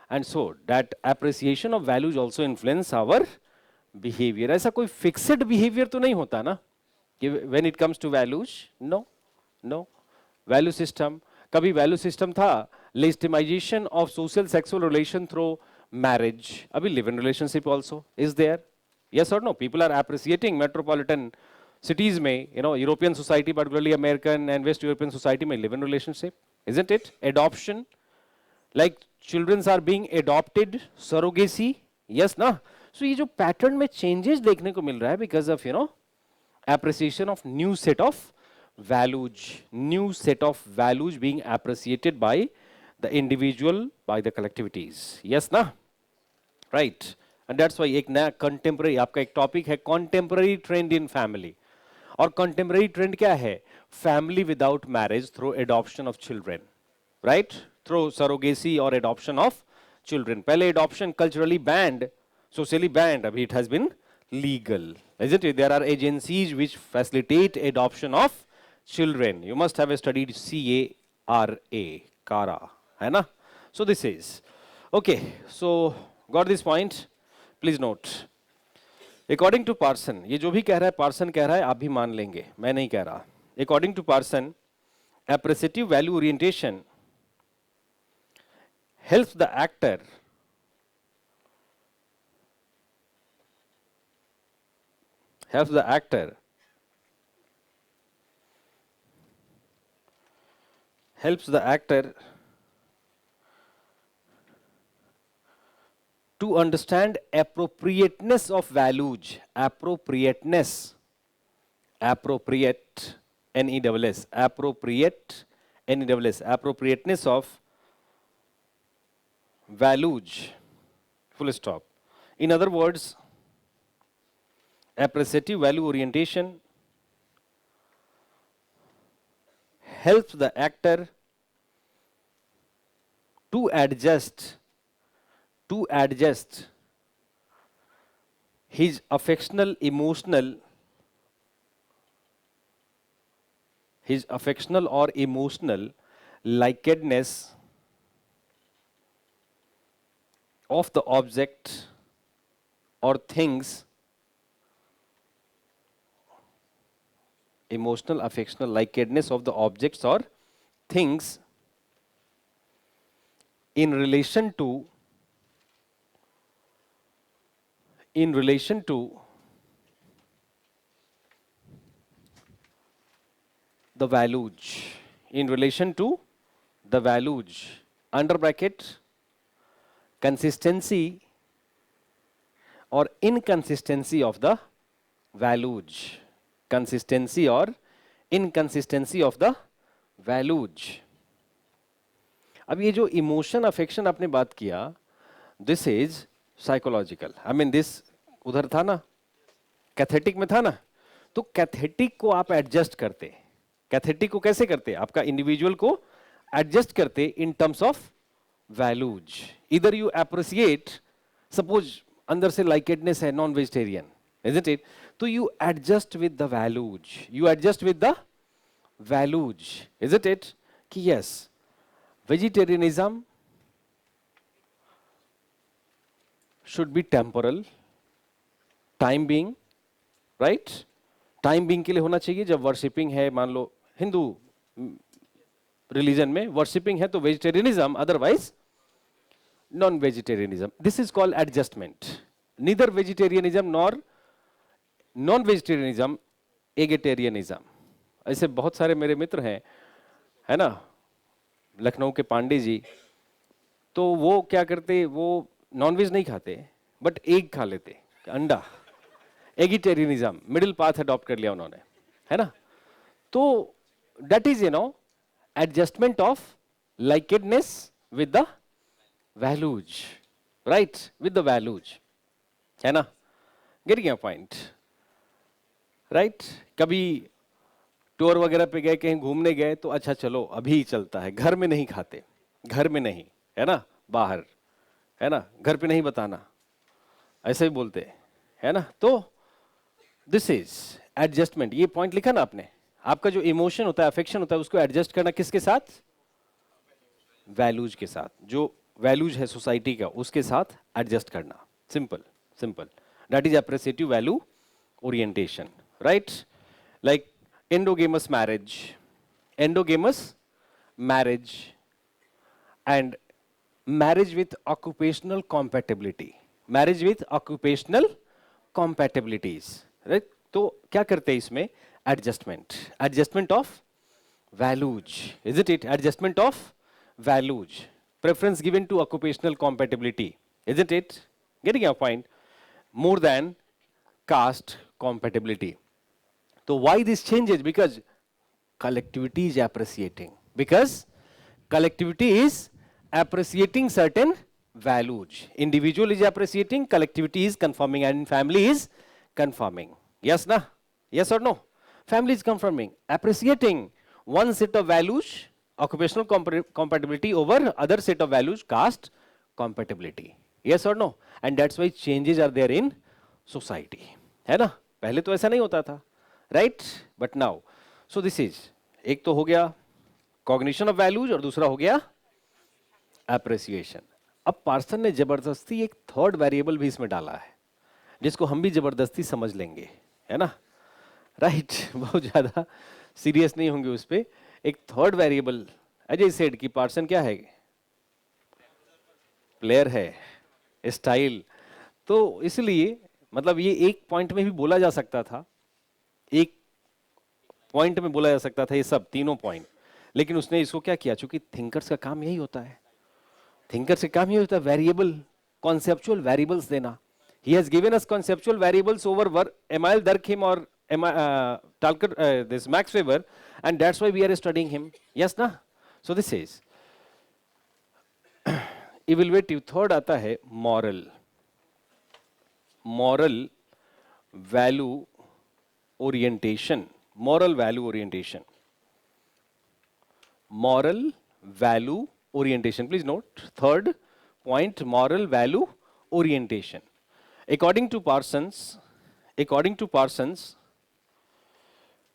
and so that appreciation of values also influence our behavior, ऐसा कोई fixed behavior तो नहीं होता ना कि when it comes to values, no, value system, कभी value system था legitimization of social sexual relation through marriage, अभी live in relationship also is there, yes और no? People are appreciating metropolitan cities में, European society, particularly American and West European society में live in relationship, isn't it? Adoption, like children are being adopted, surrogacy, yes ना? So ये जो pattern में changes देखने को मिल रहा है because of appreciation of new set of values being appreciated by the individual, by the collectivities, yes ना? Right? And that's why एक नया contemporary आपका एक topic है contemporary trend in family. और कंटेम्पररी ट्रेंड क्या है? Family without marriage through adoption of children, right? Through surrogacy और एडॉप्शन ऑफ चिल्ड्रन. पहले adoption culturally banned, socially banned, अभी it has been legal, isn't it? There are agencies which facilitate adoption of children. You must have studied CARA, CARA, है ना? So this is okay. So got this point? Please note. According to Parsons, ये जो भी कह रहा है person कह रहा है, आप भी मान लेंगे, मैं नहीं कह रहा. According to Parsons, appreciative value orientation helps the actor to understand appropriateness of values, appropriateness, appropriate, N-E-S-S, appropriate, N-E-S-S, appropriateness of values, full stop. In other words, appreciative value orientation helps the actor to adjust his affectional or emotional likedness of the object or things, emotional affectional likedness of the objects or things in relation to the values, under bracket consistency or inconsistency of the values, consistency or inconsistency of the values. अब ये जो emotion affection आपने बात किया, this is psychological. I mean this उधर था ना, cathectic में था ना, तो कैथेटिक को आप एडजस्ट करते. कैथेटिक को कैसे करते? आपका इंडिविजुअल को एडजस्ट करते इन टर्म्स ऑफ वैल्यूज. इधर यू एप्रिसिएट, सपोज अंदर से लाइकेडनेस है, नॉन वेजिटेरियन, isn't it? तो you adjust with the values, isn't it? कि yes, vegetarianism should be temporal, time being, right? Time being के लिए होना चाहिए. जब वर्शिपिंग है, मान लो हिंदू रिलीजन में वर्शिपिंग है तो vegetarianism, otherwise non vegetarianism. This is called adjustment. Neither vegetarianism nor non vegetarianism, eggetarianism. ऐसे बहुत सारे मेरे मित्र हैं, है ना, लखनऊ के पांडे जी, तो वो क्या करते, वो नॉनवेज नहीं खाते बट एग खा लेते, अंडा. एगिटेरियनिज्म, मिडिल पाथ अडॉप्ट कर लिया उन्होंने, है ना. तो that is adjustment of likedness with the values, right, with the values, है ना. Getting a point, right. कभी टूर वगैरह पे गए, कहीं घूमने गए, तो अच्छा चलो अभी चलता है, घर में नहीं खाते, घर में नहीं, है ना, बाहर, है ना, घर पे नहीं बताना, ऐसे ही बोलते, है ना. तो दिस इज एडजस्टमेंट. ये पॉइंट लिखा ना आपने, आपका जो इमोशन होता है, अफेक्शन होता है, उसको एडजस्ट करना किसके साथ? वैल्यूज के साथ. जो वैल्यूज है सोसाइटी का, उसके साथ एडजस्ट करना. Simple simple. That is appreciative value orientation, right. Like endogamous marriage marriage, and marriage with occupational compatibility. Marriage with occupational compatibilities, right? तो क्या करते हैं इसमें? Adjustment of values, isn't it? Adjustment of values, preference given to occupational compatibility, isn't it? Getting your point? More than caste compatibility. So why this changes? Because collectivity is appreciating. Because collectivity is appreciating certain values. Individual is appreciating, collectivity is confirming, and family is confirming. Yes, na? Yes or no? Family is confirming, appreciating one set of values, occupational compatibility over other set of values, caste compatibility. Yes or no? And that's why changes are there in society. है ना? पहले तो ऐसा नहीं होता था, right? But now, so this is, एक तो हो गया कॉग्निशन ऑफ वैल्यूज और दूसरा हो गया एप्रिसिएशन. अब पार्सन ने जबरदस्ती एक थर्ड वेरिएबल भी इसमें डाला है जिसको हम भी जबरदस्ती समझ लेंगे, है ना? राइट बहुत ज्यादा सीरियस नहीं होंगे उस पे. एक थर्ड वेरिएबल अजय सेड की पार्सन क्या है? प्लेयर है, स्टाइल. तो इसलिए मतलब ये एक पॉइंट में भी बोला जा सकता था, एक पॉइंट में बोला जा सकता था ये सब तीनों पॉइंट, लेकिन उसने इसको क्या किया? चूंकि थिंकर्स का काम यही होता है, थिंकर्स का काम यही होता है वेरिएबल, कॉन्सेप्चुअल वेरिएबल्स देना. He has given us conceptual variables over Emile Durkheim और टालकर this Max Weber, and that's why we are studying him. Yes ना? So this is evaluative. Third आता है moral. Moral value orientation. moral value orientation. Moral value orientation. Please note third point, moral value orientation. According to Parsons,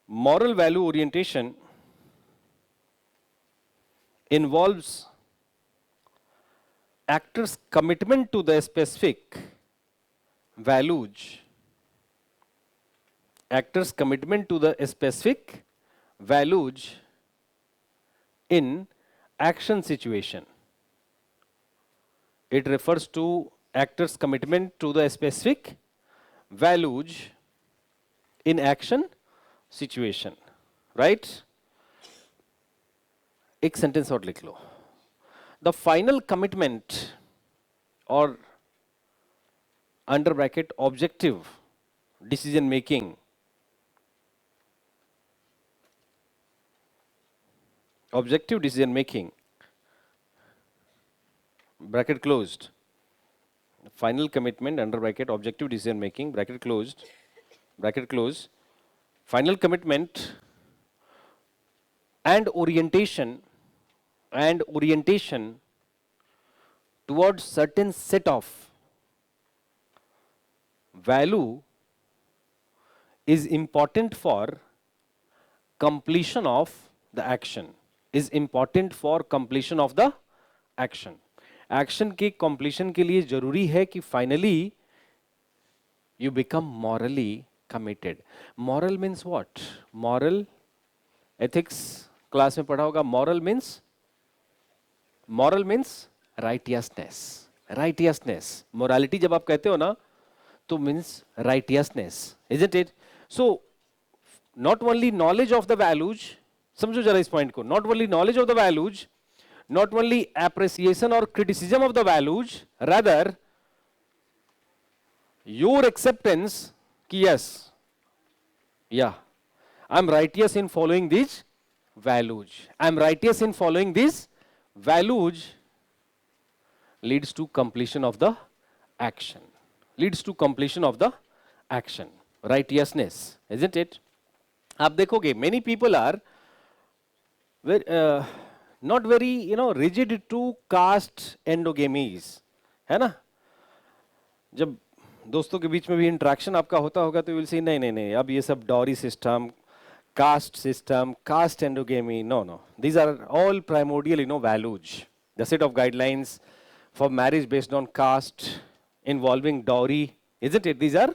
moral value orientation involves actors' commitment to the specific values, actors' commitment to the specific values in action situation. It refers to actors' commitment to the specific values in action situation. Right? एक sentence और लिख लो. The final commitment or under bracket objective decision making, objective decision making, bracket closed, final commitment under bracket objective decision making, bracket closed, final commitment and orientation towards certain set of value is important for completion of the action. Is important for completion of the action. Action के completion के लिए जरूरी है कि finally you become morally committed. Moral means what? Moral ethics class में पढ़ा होगा. Moral means righteousness. Righteousness. Morality जब आप कहते हो ना तो means righteousness, isn't it? So not only knowledge of the values, समझो जरा इस पॉइंट को, not only knowledge of the values, not only appreciation और criticism of the values, rather your acceptance कि यस या I am righteous in following this values, I am righteous in following this values leads to completion of the action, leads to completion of the action. Righteousness, isn't it? आप देखोगे many people are not very rigid to caste endogamies, है ना? जब दोस्तों के बीच में भी interaction आपका होता होगा तो विल से नहीं अब ये सब dowry system, caste system, caste endogamy, no, these are all primordial values. The set of guidelines for marriage based on caste involving dowry, isn't it? These are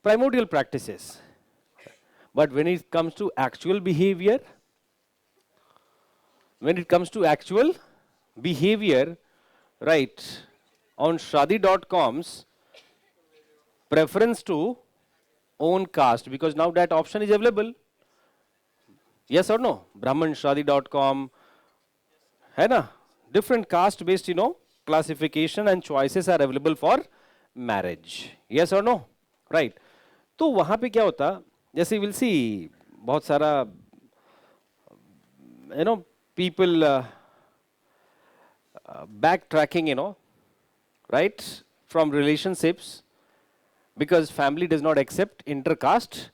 primordial practices. But when it comes to actual behavior, when it comes to actual behavior, right, on shadi.com's preference to own caste, because now that option is available. Yes or no? brahmanshadi.com, है ना, different caste based classification and choices are available for marriage. Yes or no? Right. तो वहां पे क्या होता, जैसे will see बहुत सारा you know people back tracking, right, from relationships because family does not accept intercaste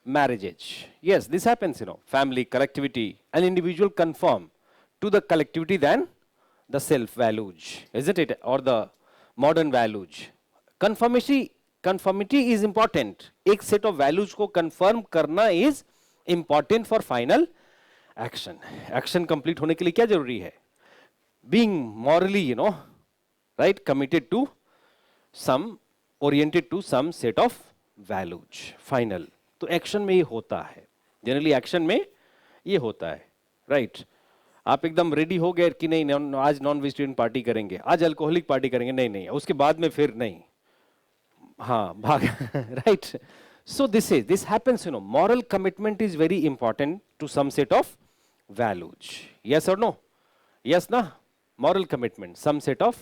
marriage. Yes, this happens, family, collectivity, and individual conform to the collectivity than the self values, isn't it? Or the modern values. Conformity, conformity is important. एक set of values को confirm करना is important for final action. Action complete होने के लिए क्या जरूरी है? Being morally, right, committed to some, oriented to some set of values. Final. तो एक्शन में ये होता है, जनरली एक्शन में ये होता है, राइट? आप एकदम रेडी हो गए कि नहीं आज नॉन वेजिटेरियन पार्टी करेंगे, आज अल्कोहलिक पार्टी करेंगे, नहीं नहीं, उसके बाद में फिर नहीं, हाँ भाग right. So this happens, moral commitment is very important to some set of values. Yes और नो? यस ना? moral commitment, some set of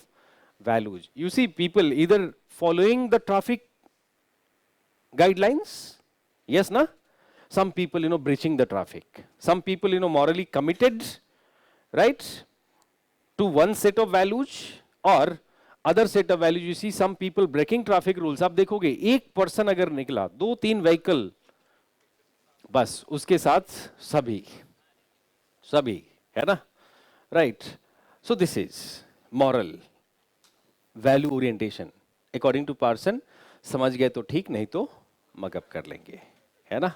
values. You see people either following the traffic guidelines, yes na, some people breaching the traffic, some people morally committed, right, to one set of values or other set of values. You see some people breaking traffic rules. आप देखोगे एक person अगर निकला, दो तीन vehicle, बस उसके साथ सभी सभी, है ना, right. So this is moral value orientation according to Parson. समझ गए तो ठीक, नहीं तो मगअप कर लेंगे, है ना,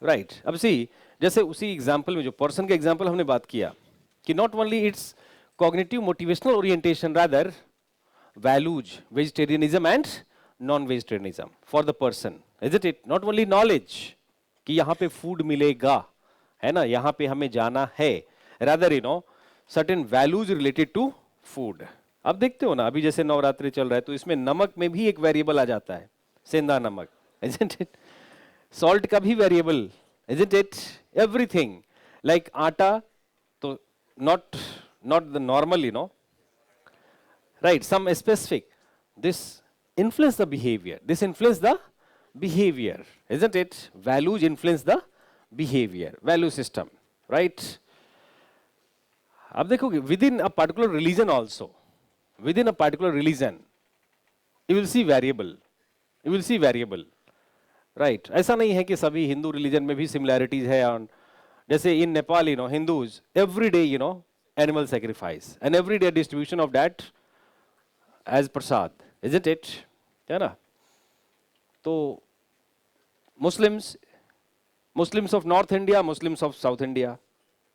राइट. अब सी जैसे उसी एग्जाम्पल में जो पर्सन का एग्जाम्पल हमने बात किया कि not only it's cognitive motivational orientation, rather values, vegetarianism and non vegetarianism for the person, is it? Not only knowledge कि यहाँ पे फूड मिलेगा, है ना, यहाँ पे हमें जाना है, rather certain values related to food. अब देखते हो ना, अभी जैसे नवरात्रि चल रहा है तो इसमें नमक में भी एक वेरिएबल आ जाता है, सेंधा नमक, इजंट इट? सॉल्ट का भी variable, isn't it? Everything like atta, तो not not the normal, right, some specific. This influence the behaviour, this influence the behaviour, isn't it? Values influence the behaviour, value system, right. आप देखोगे within a particular religion also, within a particular religion you will see variable, you will see variable, right. ऐसा नहीं है कि सभी Hindu religion में भी similarities है. ऑन जैसे in Nepal, Hindus every day animal sacrifice and every day distribution of that as prasad, isn't it? है ना. तो Muslims, Muslims of North India, Muslims of South India,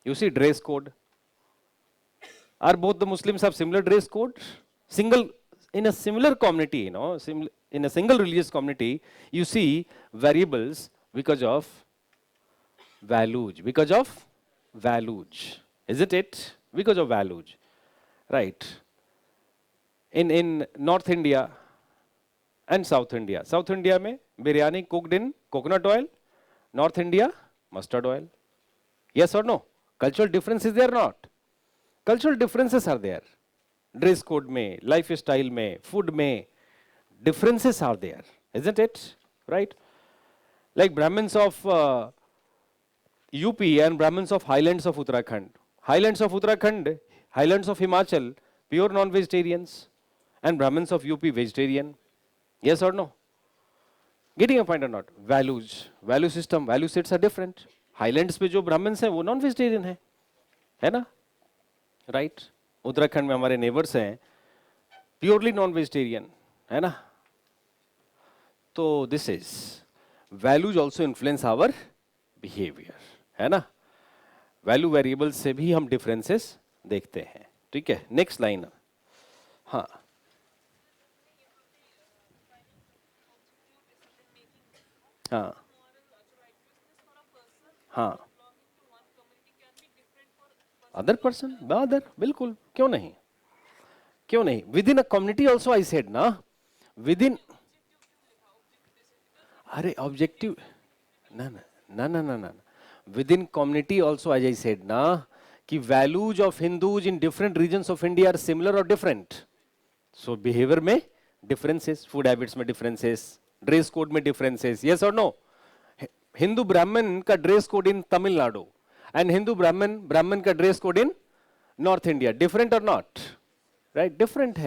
you see dress code. Are both the Muslims have similar dress code? Single, in a similar community, in a single religious community, you see variables because of values, because of values, isn't it? Because of values, right? In North India and South India, South India में biryani cooked in coconut oil, North India mustard oil. Yes or no? Cultural difference is there or not? Cultural differences are there. Dress code में, lifestyle में, food में, differences are there, isn't it? Right? Like Brahmins of UP and Brahmins of Highlands of Uttarakhand. Highlands of Uttarakhand, Highlands of Himachal, pure non-vegetarians, and Brahmins of UP vegetarian. Yes or no? Getting a point or not? Values, value system, value sets are different. Highlands पे जो Brahmins हैं वो non-vegetarian है ना? Right. Uttarakhand में हमारे neighbours हैं purely non vegetarian, है ना. तो this is values also influence our behaviour, है ना. वैल्यू वेरिएबल से भी हम डिफरेंसेस देखते हैं, ठीक है. Next line. हाँ हाँ हाँ अदर पर्सन, अदर, बिल्कुल, क्यों नहीं, क्यों नहीं, within a community also I said ना, विद इन, अरे ऑब्जेक्टिव, ना ना ना ना ना ना, within community also as I said ना, कि values of Hindus in different regions of India are similar और डिफरेंट. सो बिहेवियर में डिफरेंसेस, फूड हैबिट्स में डिफरेंसेस, ड्रेस कोड में डिफरेंसेस, यस और नो. हिंदू ब्राह्मण का dress code in Tamil Nadu and Hindu Brahmin Brahmin का dress code in north India, different और not, right, different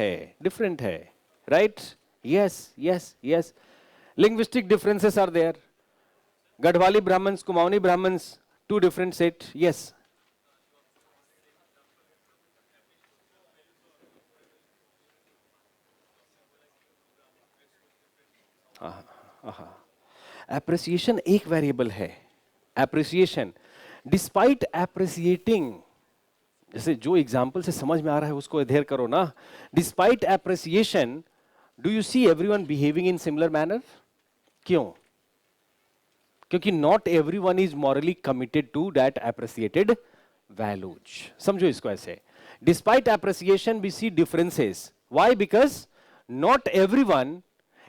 है, right, yes yes yes. Linguistic differences are there, Garhwali Brahmins, Kumaoni Brahmins, two different set, yes. Appreciation एक variable है, appreciation, despite appreciating, जैसे जो example से समझ में आ रहा है उसको अध्ययन करो ना. Despite appreciation, do you see everyone behaving in similar manner? क्यों? क्योंकि not everyone is morally committed to that appreciated values. समझो इसको ऐसे, despite appreciation we see differences. Why? Because not everyone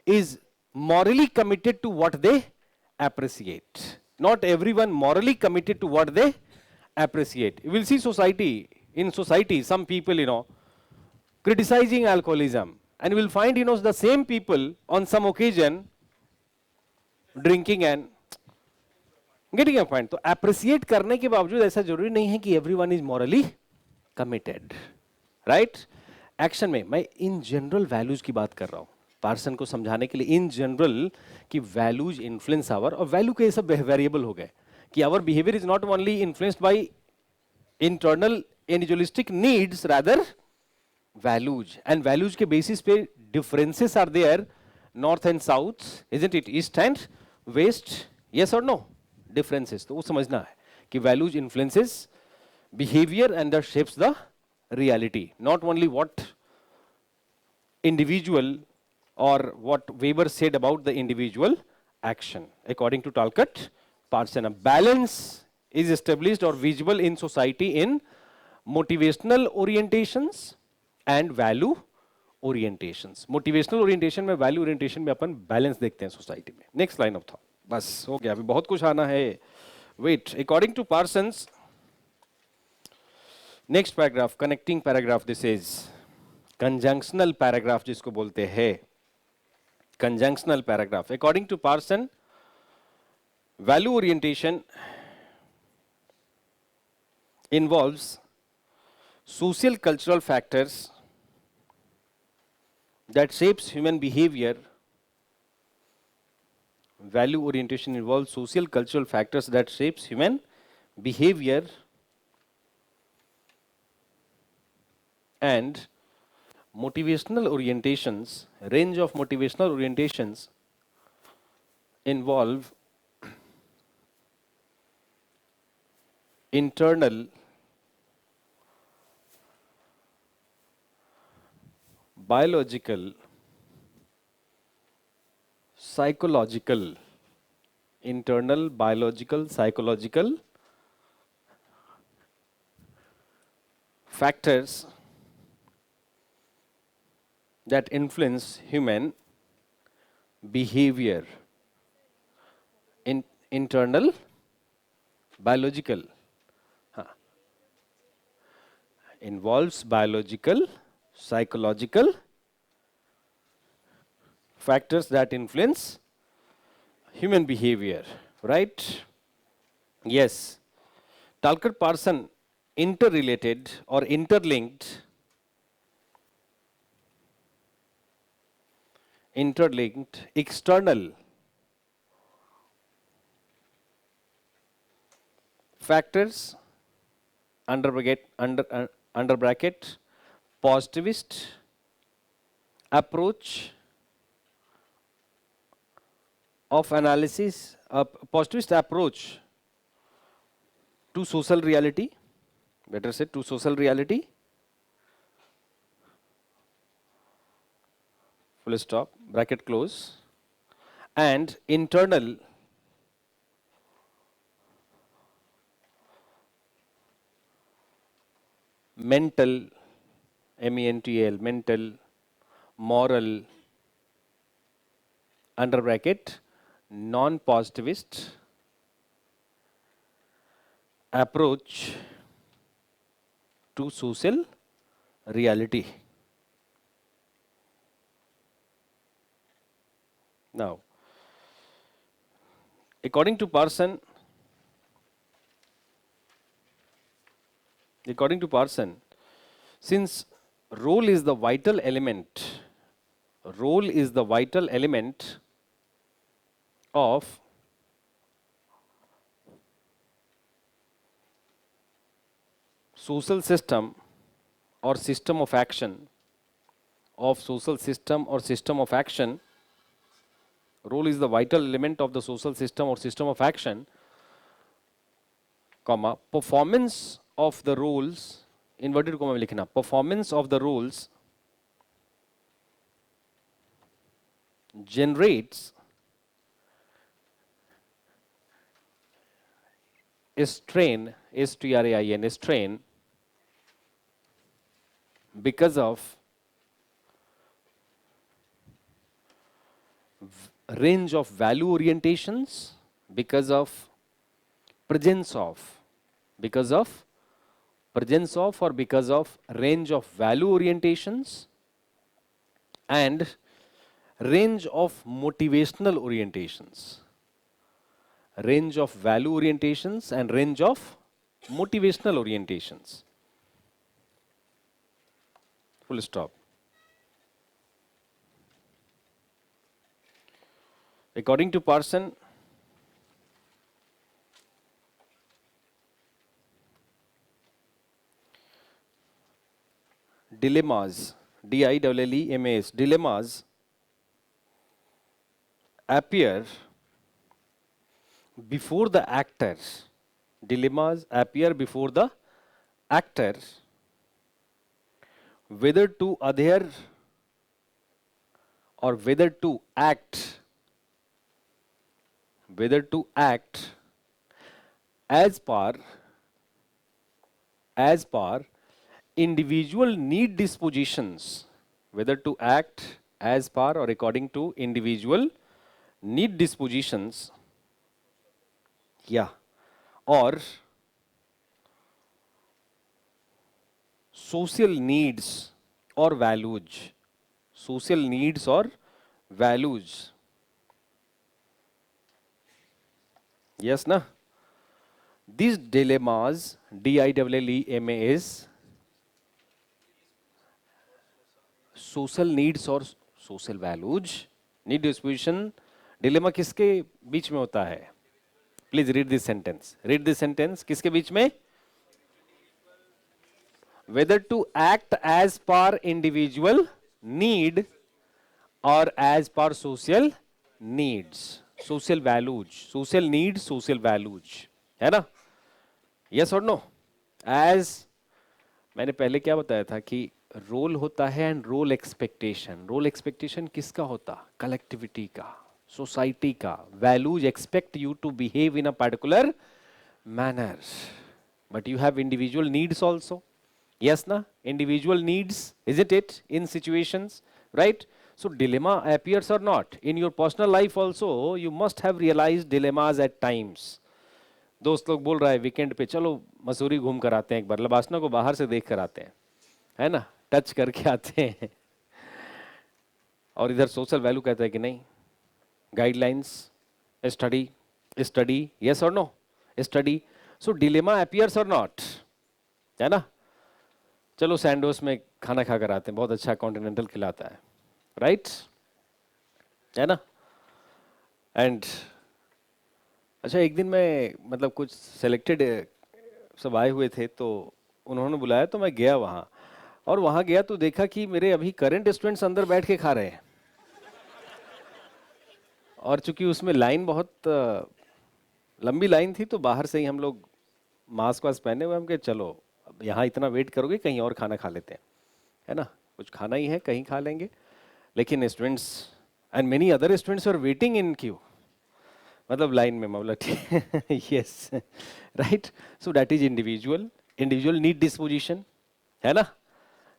is morally committed to what they appreciate. Not everyone morally committed to what they appreciate. You will see society, in society, some people, criticizing alcoholism, and you will find, the same people on some occasion drinking and getting a point. तो appreciate करने के बावजूद ऐसा जरूरी नहीं है कि everyone is morally committed, right? Action में मैं in general values की बात कर रहा हूँ, पार्सन को समझाने के लिए इन जनरल कि वैल्यूज इन्फ्लुएंस आवर, और वैल्यू के सब वेरिएबल हो गए कि our behaviour is not only influenced by internal individualistic needs, rather values, and values के बेसिस पे differences are there, north and south, isn't it, east and west, yes और no, differences. तो वो समझना है कि values influences behaviour and that shapes the reality, not only what individual or what Weber said about the individual action. According to Talcott, Parsons, a balance is established or visible in society in motivational orientations and value orientations. Motivational orientation में value orientation में अपन balance देखते हैं society में. Next line of thought. बस हो गया, अभी बहुत कुछ आना है. Wait, according to Parsons, next paragraph, connecting paragraph, this is conjunctional paragraph जिसको बोलते हैं. Conjunctional paragraph. According to Parsons, value orientation involves social cultural factors that shapes human behavior. Value orientation involves social cultural factors that shapes human behavior and motivational orientations, range of motivational orientations involve internal biological, psychological, internal biological, psychological factors that influence human behavior. Internal biological involves biological, psychological factors that influence human behavior, right? Yes. Talcott Parsons interrelated or interlinked external factors under bracket positivist approach of analysis, positivist approach to social reality, better said to social reality, full stop, bracket close, and internal mental, mental, mental, moral, under bracket, non-positivist approach to social reality. Now, according to Parsons, since role is the vital element, of social system or system of action, role is the vital element of the social system or system of action, comma, performance of the roles, inverted comma में लिखना, performance of the roles generates strain, strain, strain, because of range of value orientations, because of presence of, or because of range of value orientations and range of motivational orientations. Range of value orientations and range of motivational orientations. Full stop. According to Parsons, dilemmas, dilemmas, dilemmas appear before the actors. Dilemmas appear before the actors, whether to adhere or whether to act, as per individual need dispositions, whether to act as per or according to individual need dispositions, yeah, or social needs or values, yes na. These dilemmas, dilemmas, social needs और social values, need disposition, dilemma किसके बीच में होता है? Please read this sentence. किसके बीच में? Whether to act as per individual need or as per social needs, social values, social needs, social values, है ना? Yes or no? As मैंने पहले क्या बताया था कि रोल होता है एंड रोल एक्सपेक्टेशन किसका होता? कलेक्टिविटी का, सोसाइटी का. Values expect you to behave in a particular manner, but you have individual needs also. Yes ना? Individual needs, is it in situations, right? So dilemma appears or not in your personal life also. You must have realized dilemmas at times. दोस्त लोग बोल रहा है weekend पे चलो मसूरी घूम कर आते हैं, एक बार लबासना को बाहर से देख कर आते हैं, है ना, टच करके आते हैं. और इधर सोशल वैल्यू कहता है कि नहीं, गाइडलाइंस, स्टडी, यस और नो, स्टडी. सो डिलेमा अपीयर्स और नॉट, है ना. चलो सैंडोस में खाना खा कर आते हैं, बहुत अच्छा कॉन्टिनेंटल खिलाता है, राइट, है ना. एंड अच्छा, एक दिन मैं मतलब कुछ सेलेक्टेड सब आए हुए थे तो उन्होंने बुलाया तो मैं गया वहाँ, और वहाँ गया तो देखा कि मेरे अभी करंट स्टूडेंट्स अंदर बैठ के खा रहे हैं. और चूंकि उसमें लाइन बहुत लंबी लाइन थी तो बाहर से ही हम लोग मास्क वास्क पहने हुए, हम कहे चलो अब यहाँ इतना वेट करोगे कहीं और खाना खा लेते हैं, है ना, कुछ खाना ही है कहीं खा लेंगे. लेकिन students and many other students are waiting in queue, मतलब लाइन में, मतलब yes, right. So that is individual need disposition, है ना?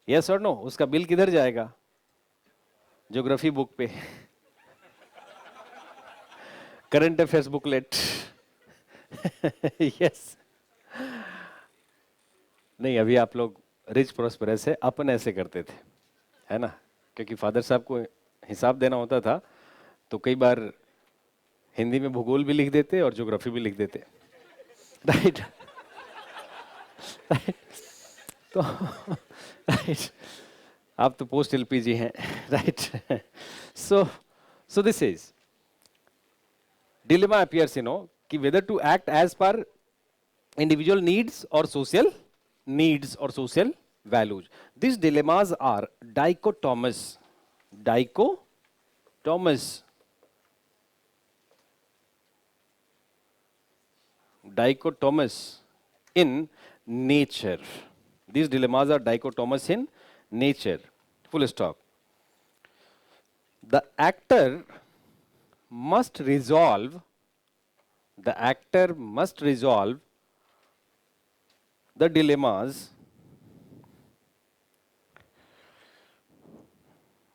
यस और नो? उसका बिल किधर जाएगा? ज्योग्राफी बुक पे, करंट अफेयर्स बुकलेट। यस। नहीं, अभी आप लोग रिच प्रोस्पेरस है, अपन ऐसे करते थे, है ना? क्योंकि फादर साहब को हिसाब देना होता था, तो कई बार हिंदी में भूगोल भी लिख देते और ज्योग्राफी भी लिख देते। राइट। तो राइट, आप तो पोस्ट एलपीजी हैं। Right. So so this is dilemma appears, कि whether to act as per individual needs or social values. These dilemmas are dichotomous, dichotomous, dichotomous in nature. These dilemmas are dichotomous in nature. Full stop. The actor must resolve, the actor must resolve the dilemmas,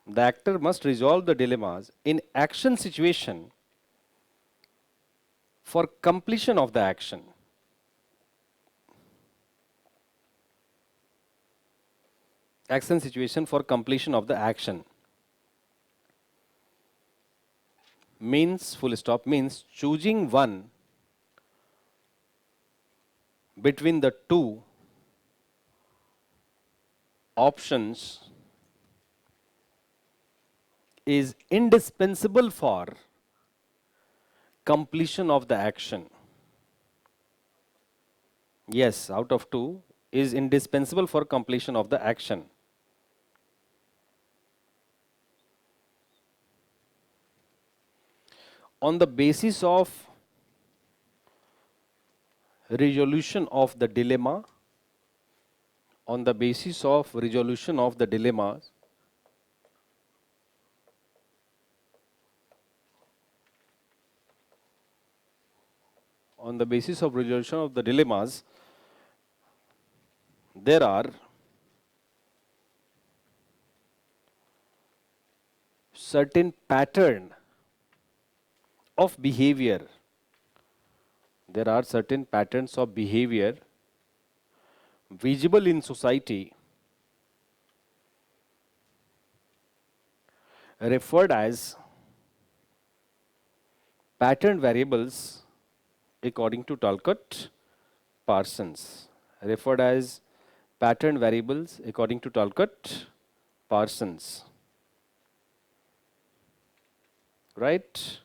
the actor must resolve the dilemmas in action situation for completion of the action. Action situation for completion of the action means, full stop, means choosing one between the two options is indispensable for completion of the action. Yes, out of two is indispensable for completion of the action. On the basis of resolution of the dilemma, on the basis of resolution of the dilemmas, on the basis of resolution of the dilemmas, there are certain pattern of behavior. There are certain patterns of behavior visible in society referred as pattern variables according to Talcott Parsons. Referred as pattern variables according to Talcott Parsons. Right?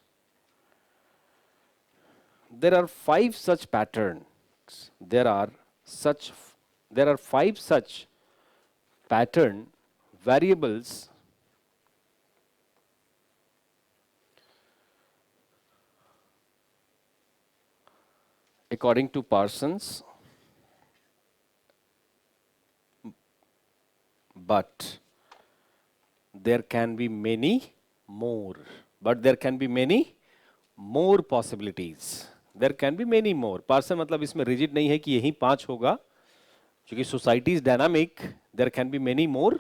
There are five such patterns. There are five such pattern variables according to Parsons, but there can be many more. But there can be many more possibilities. There can be many more. Parson मतलब इसमें rigid नहीं है कि यही पांच होगा, क्योंकि society is dynamic. There can be many more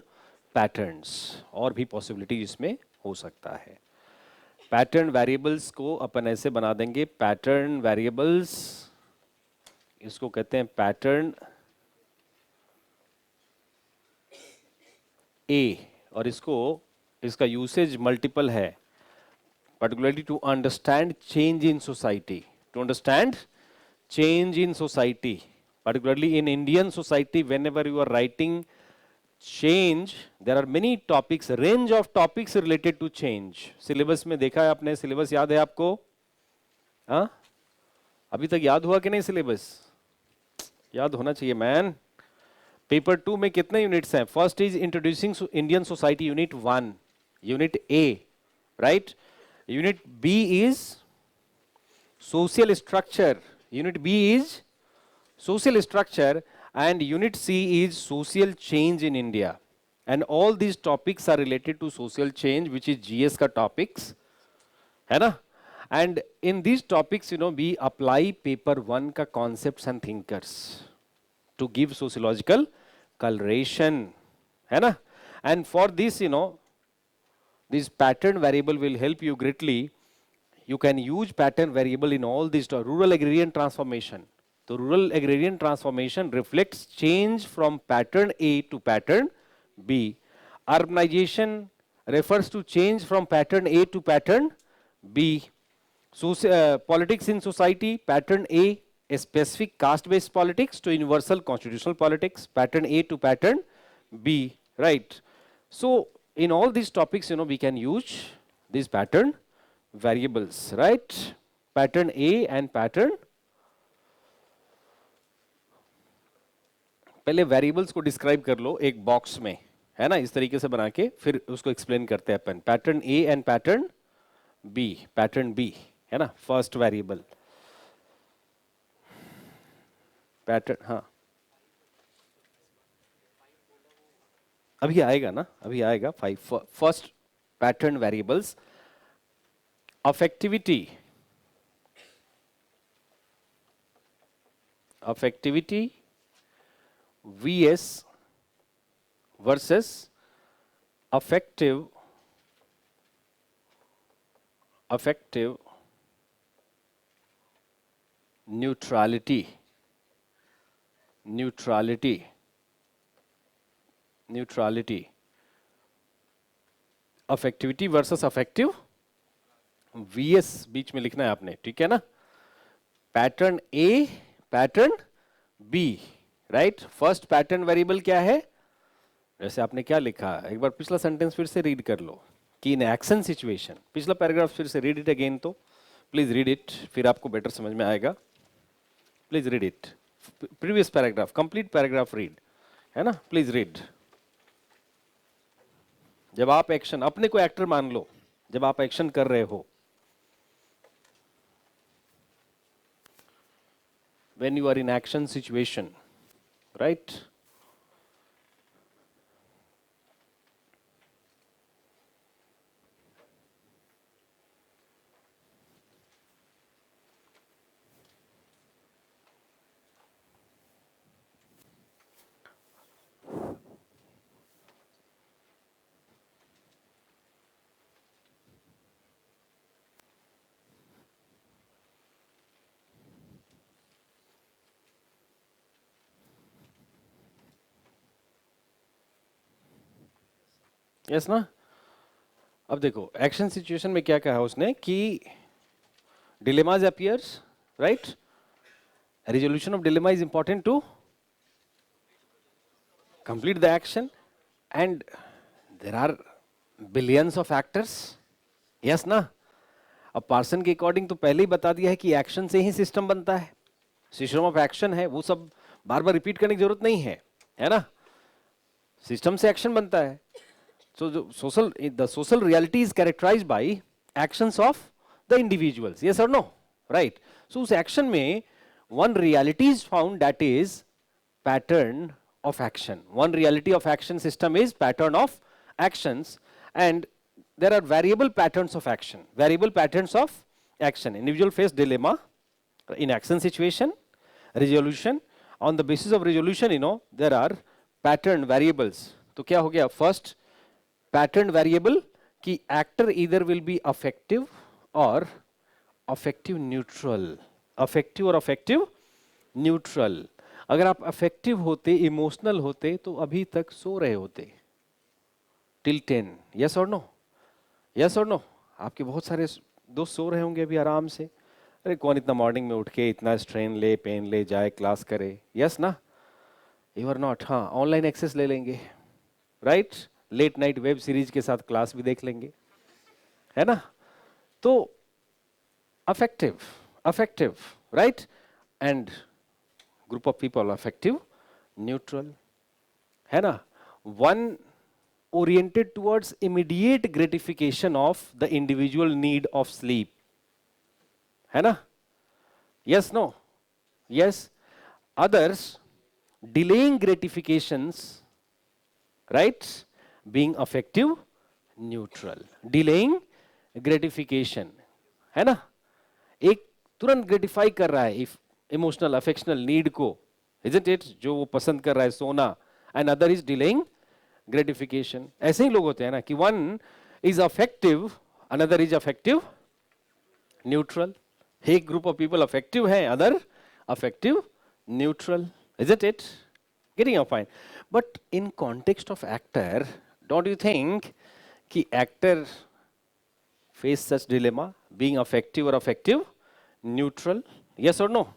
patterns. और भी possibilities इसमें हो सकता है. Pattern variables को अपन ऐसे बना देंगे. Pattern variables, इसको कहते हैं pattern A, और इसका यूसेज मल्टीपल है, particularly to understand change in society. To understand change in society, particularly in Indian society, whenever you are writing change, there are many topics, range of topics related to change. Syllabus में देखा है आपने? Syllabus याद है आपको? हाँ? अभी तक याद हुआ कि नहीं syllabus? याद होना चाहिए मैन. पेपर 2 में कितने यूनिट्स हैं? First is introducing Indian society, unit 1, unit A, right. Unit B is social structure, unit B is social structure, and unit C is social change in India. And all these topics are related to social change, which is GS का topics है ना. And in these topics we apply paper 1 का concepts and thinkers to give sociological coloration, है ना? And for this, this pattern variable will help you greatly. You can use pattern variable in all these rural agrarian transformation. The rural agrarian transformation reflects change from pattern A to pattern B. Urbanization refers to change from pattern A to pattern B. Politics in society, pattern A, a specific caste-based politics to universal constitutional politics, pattern A to pattern B, right? So in all these topics, we can use these pattern variables, right? Pattern A and pattern. पहले variables को describe कर लो एक box में, है ना, इस तरीके से बना के फिर उसको एक्सप्लेन करते हैं अपन. Pattern A and pattern B, है ना, फर्स्ट वेरिएबल पैटर्न. हाँ, अभी आएगा ना, अभी आएगा. 5 first pattern variables. Affectivity VS versus affective neutrality. Affectivity versus affective VS बीच में लिखना है आपने, ठीक है ना? Pattern A, pattern B, right? First pattern variable क्या है? जैसे आपने क्या लिखा, एक बार पिछला सेंटेंस फिर से रीड कर लो कि इन एक्शन सिचुएशन. पिछला पैराग्राफ फिर से रीड इट अगेन, तो प्लीज रीड इट, फिर आपको बेटर समझ में आएगा. Please read it. Previous paragraph, complete paragraph read, है ना? Please read. जब आप एक्शन, अपने को एक्टर मान लो, जब आप एक्शन कर रहे हो, when you are in action situation, right? Yes ना? अब देखो एक्शन सिचुएशन में क्या कहा उसने कि dilemmas appears, right? Resolution of dilemma is important to complete the action and there are billions of factors. Yes ना? अब पार्सन के अकॉर्डिंग तो पहले ही बता दिया है कि एक्शन से ही सिस्टम बनता है. सिस्टम ऑफ एक्शन है, वो सब बार बार रिपीट करने की जरूरत नहीं है, है ना? सिस्टम से एक्शन बनता है. So the social reality is characterized by actions of the individuals. Yes or no? Right. So उस action में one reality is found, that is pattern of action. One reality of action system is pattern of actions, and there are variable patterns of action. Variable patterns of action. Individual face dilemma in action situation, resolution. On the basis of resolution, there are pattern variables. तो क्या हो गया? First pattern variable कि actor इधर will be affective और affective neutral. Affective और affective neutral. अगर आप अफेक्टिव होते, इमोशनल होते, तो अभी तक सो रहे होते टिल 10. यस और नो? यस और नो? आपके बहुत सारे दोस्त सो रहे होंगे अभी आराम से. अरे कौन इतना मॉर्निंग में उठ के इतना स्ट्रेन ले, पेन ले, जाए क्लास करे. यस ना? You are not. हाँ, ऑनलाइन एक्सेस ले लेंगे, right? Late night web series के साथ क्लास भी देख लेंगे, है ना? तो affective, right? And group of people affective neutral, है ना? One oriented towards immediate gratification of the individual need of sleep, है ना? Yes no? Yes. Others delaying gratifications, right? Being affective neutral. Delaying gratification, है ना? एक तुरंत gratify कर रहा है इफ इमोशनल अफेक्शनल नीड को, isn't it? जो वो पसंद कर रहा है सोना, and other is delaying gratification. ऐसे ही लोग होते हैं ना कि one is affective, another is affective neutral. एक group of people affective है, other affective neutral, isn't it? Getting your point. But in context of actor, don't you think कि actor face such dilemma, being affective or affective neutral? Yes or no?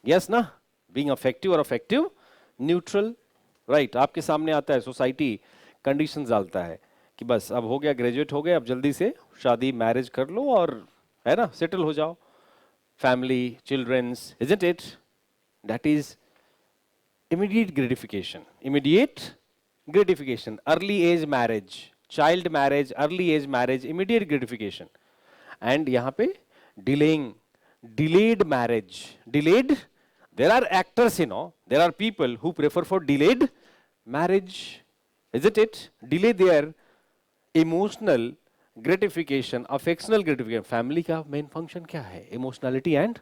Yes ना? Being affective or affective neutral, right? आपके सामने आता है society conditions डालता है कि बस अब हो गया, ग्रेजुएट हो गए, अब जल्दी से शादी मैरिज कर लो और है ना सेटल हो जाओ, family childrens, isn't it? That is immediate gratification, immediate gratification, early age marriage, child marriage, early age marriage, immediate gratification. And यहाँ पे delaying, delayed marriage, delayed, there are actors, you know, there are people who prefer for delayed marriage, isn't it? Delay their emotional gratification, affectional gratification. Family का main function क्या है? Emotionality and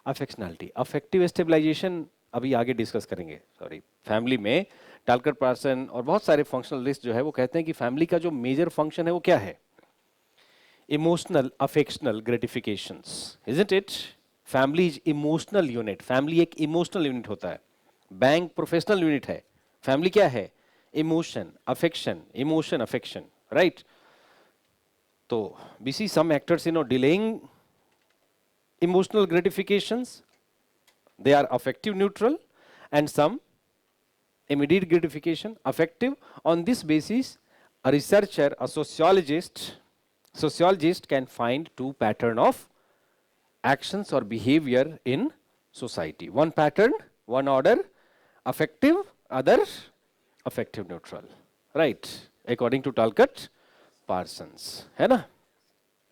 affectionality. Affective stabilization अभी आगे discuss करेंगे. Sorry, family में टालकर person और बहुत सारे फंक्शनलिस्ट जो है वो कहते हैं कि फैमिली का जो मेजर फंक्शन है वो क्या है? Emotional affectional gratifications, isn't it? Family is emotional unit. Family एक इमोशनल यूनिट होता है. बैंक प्रोफेशनल यूनिट है. फैमिली क्या है? Emotion affection, emotion affection, right? तो we see some actors you know delaying emotional gratifications, they are affective neutral, and some immediate gratification, affective. On this basis, a researcher, a sociologist can find two pattern of actions or behavior in society. One pattern, one order, affective, other affective neutral, right? According to Talcott Parsons, है ना?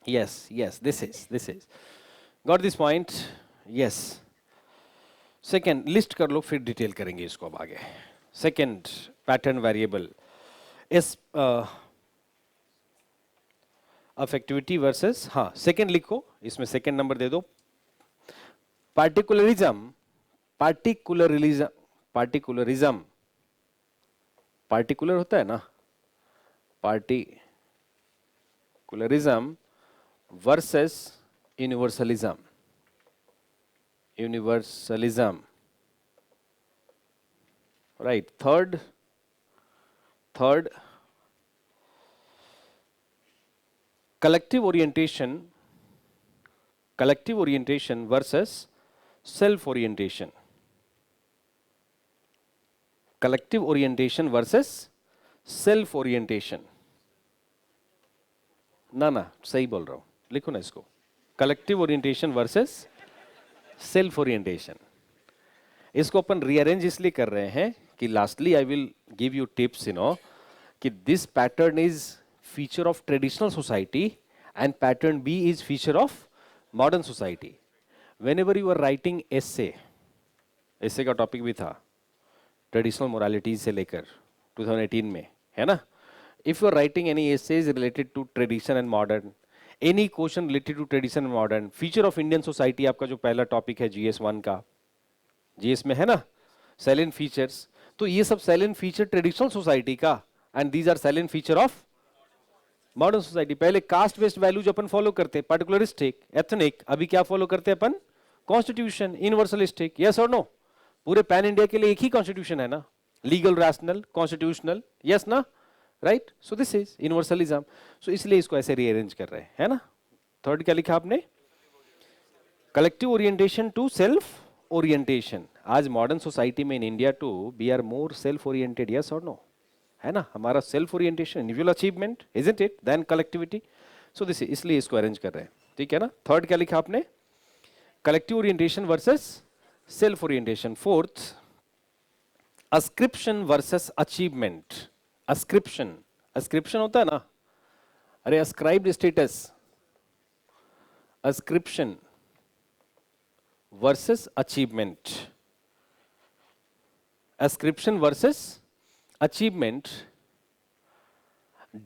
Yes, this is. Got this point? Yes. Second list कर लो, फिर detail करेंगे इसको अब आगे. Second pattern variable इस अफेक्टिविटी versus, हाँ सेकेंड लिखो, इसमें सेकेंड नंबर दे दो. पार्टिकुलरिज्म, पार्टिकुलर होता है ना, particularism versus universalism. Right? Third, collective orientation versus self orientation. Collective orientation versus self orientation. ना सही बोल रहा हूं, लिखो ना इसको. Collective orientation versus self orientation. इसको अपन रीअरेंज इसलिए कर रहे हैं कि lastly I will give you tips, you know, कि this pattern is feature of traditional society and pattern B is feature of modern society. Whenever you are writing essay का topic भी था traditional moralities से लेकर 2018 में, है ना? If you are writing any essays related to tradition and modern, any question related to tradition and modern, feature of Indian society आपका जो पहला टॉपिक है GS 1 का, GS में है ना, सैलेंट फीचर्स. तो ये सब सैलेंट फीचर ट्रेडिशनल सोसाइटी का, and these are salient feature of modern society. पहले कास्ट बेस्ड वैल्यूज अपन फॉलो करते, पार्टिकुलरिस्टिक, एथनिक. अभी क्या फॉलो करते हैं अपन? Constitution, universalistic. यस और नो? पूरे पैन इंडिया के लिए एक ही कॉन्स्टिट्यूशन है ना, लीगल, रैशनल, कॉन्स्टिट्यूशनल. यस ना? Right? So this is universalism. सो इसलिए इसको ऐसे रीअरेंज कर रहे हैं, है ना? थर्ड क्या लिखा आपने? Collective orientation to self orientation. आज मॉडर्न सोसाइटी में in India too we are more self oriented. Yes और नो? है ना? हमारा self orientation, individual achievement, isn't it, then collectivity. So this इसलिए इसको अरेंज कर रहे हैं, ठीक है ना? थर्ड क्या लिखा आपने? Collective orientation versus self orientation. Fourth, ascription versus achievement. Ascription होता है ना, अरे ascribed status, ascription versus achievement. ascription versus achievement,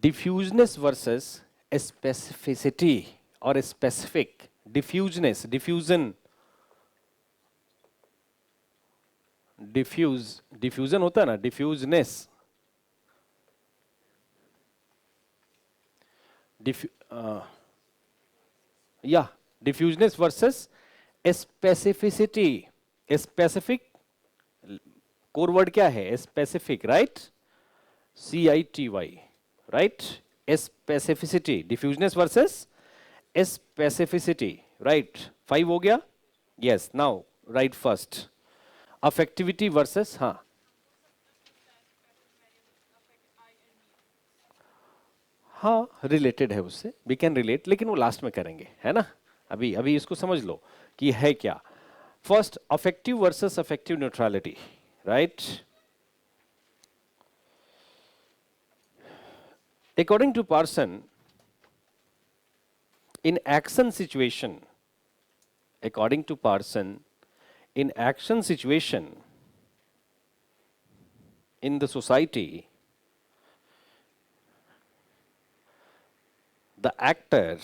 diffuseness versus specificity or specific. Diffuseness, diffusion diffusion होता है ना, डिफ्यूजनेस, या diffuseness versus specificity. Specific core word क्या है? Specific, right? CITY, right? Specificity, diffuseness versus specificity, right? 5 हो गया। Yes, now right first. Affectivity versus, हाँ हाँ, रिलेटेड है उससे, वी कैन रिलेट, लेकिन वो लास्ट में करेंगे, है ना? अभी अभी इसको समझ लो कि है क्या। First, affective versus affective neutrality, right? According to Parson, in action situation, according to Parson, in action situation in the society, the actor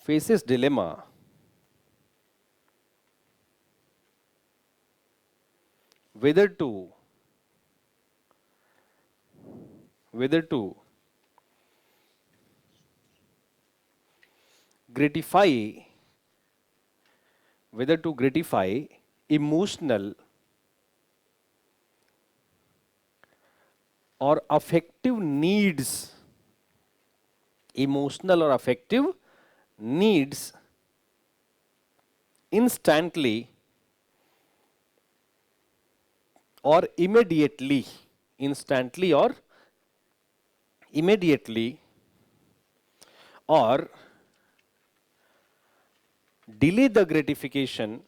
faces dilemma whether to gratify emotional or affective needs, emotional or affective needs instantly or immediately, instantly or immediately, or delay the gratification,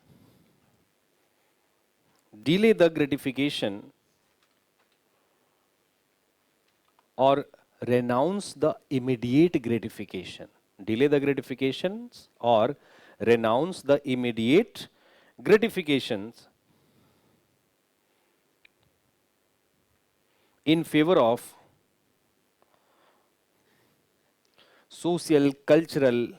delay the gratification or renounce the immediate gratification, delay the gratifications or renounce the immediate gratifications in favor of social, cultural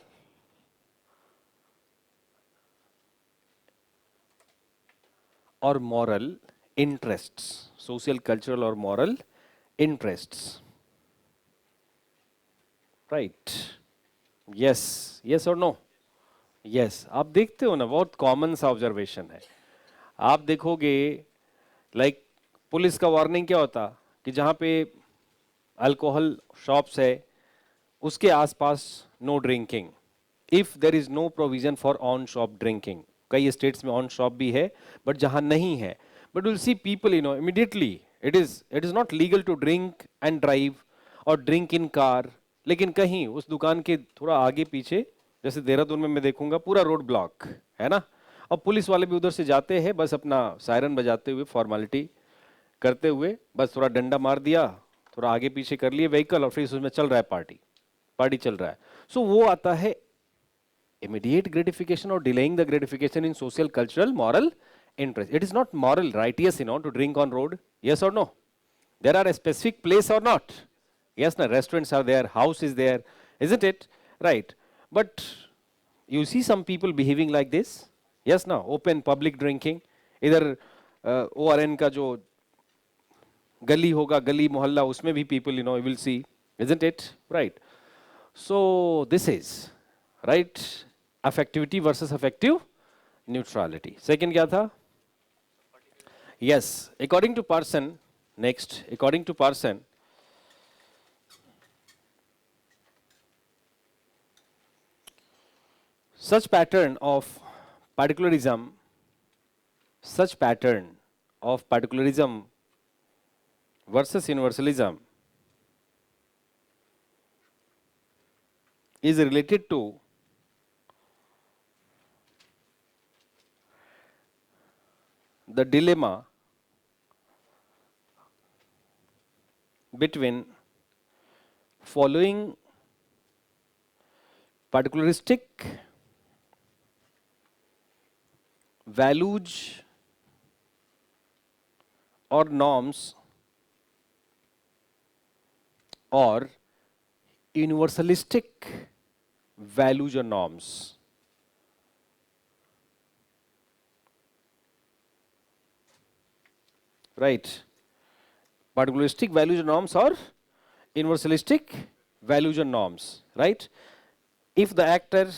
or moral interests, social, cultural or moral interests, right? Yes, yes or no? Yes, आप देखते हो ना, बहुत common सा observation है। आप देखोगे, like police का वार्निंग क्या होता कि जहाँ पे अल्कोहल शॉप्स है उसके आसपास no drinking, if there is no provision for on shop drinking. कई स्टेट्स में ऑन शॉप भी है, बट जहाँ नहीं है, but will see people immediately, it is not legal to drink and drive और ड्रिंक इन कार, लेकिन कहीं उस दुकान के थोड़ा आगे पीछे, जैसे देहरादून में मैं देखूंगा पूरा रोड ब्लॉक है ना, और पुलिस वाले भी उधर से जाते हैं बस अपना सायरन बजाते हुए, फॉर्मेलिटी करते हुए, बस थोड़ा डंडा मार दिया, थोड़ा आगे पीछे कर लिए व्हीकल, और फिर उसमें चल रहा है पार्टी, पार्टी चल रहा है। सो वो आता है immediate gratification or delaying the gratification in social, cultural, moral interest. It is not moral, righteous, to drink on road. Yes or no? There are a specific place or not? Yes, no, restaurants are there, house is there, isn't it? Right. But you see some people behaving like this. Yes, no, open public drinking. इधर ORN का जो गली होगा, गली मोहल्ला, उसमें भी people you will see, isn't it? Right. So this is right, affectivity versus affective neutrality. Second क्या था? Yes, according to Parson, next, according to Parson, such pattern of particularism, such pattern of particularism versus universalism is related to the dilemma between following particularistic values or norms or universalistic values or norms. right? Particularistic values and norms or universalistic values and norms, right? If the actor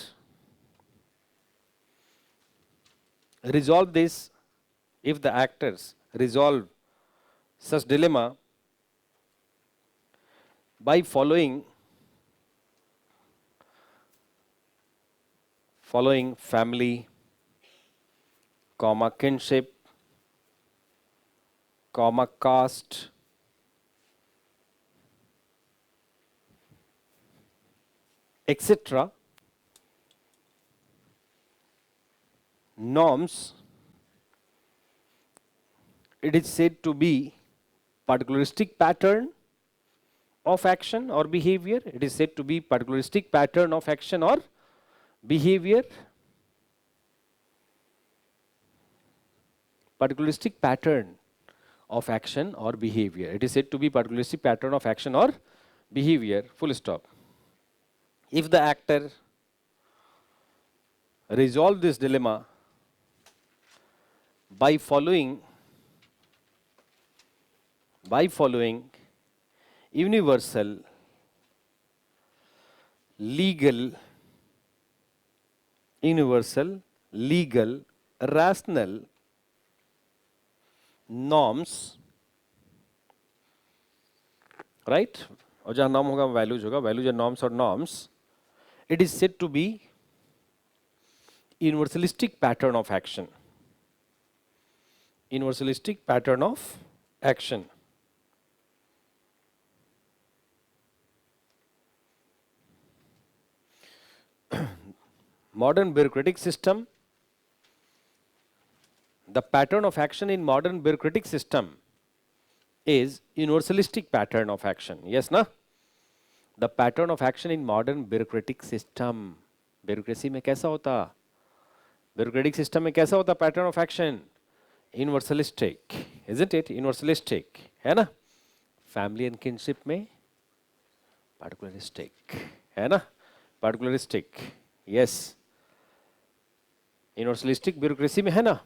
resolve this, if the actors resolve such dilemma by following family, comma kinship, comma caste, etc. norms, it is said to be particularistic pattern of action or behavior. It is said to be particularistic pattern of action or behavior. Particularistic pattern of action or behavior. It is said to be particularistic pattern of action or behavior. Full stop. If the actor resolve this dilemma by following universal, legal, rational norms, right? और जहाँ norm होगा values होगा, values and norms और norms. It is said to be universalistic pattern of action. Universalistic pattern of action. Modern bureaucratic system, the pattern of action in modern bureaucratic system is universalistic pattern of action. Yes, na? The pattern of action in modern bureaucratic system. Bureaucracy में कैसा होता? Bureaucratic system में कैसा होता pattern of action? Universalistic, isn't it? Universalistic, है ना? Family and kinship में particularistic, है ना? Particularistic, yes. Universalistic bureaucracy में है ना?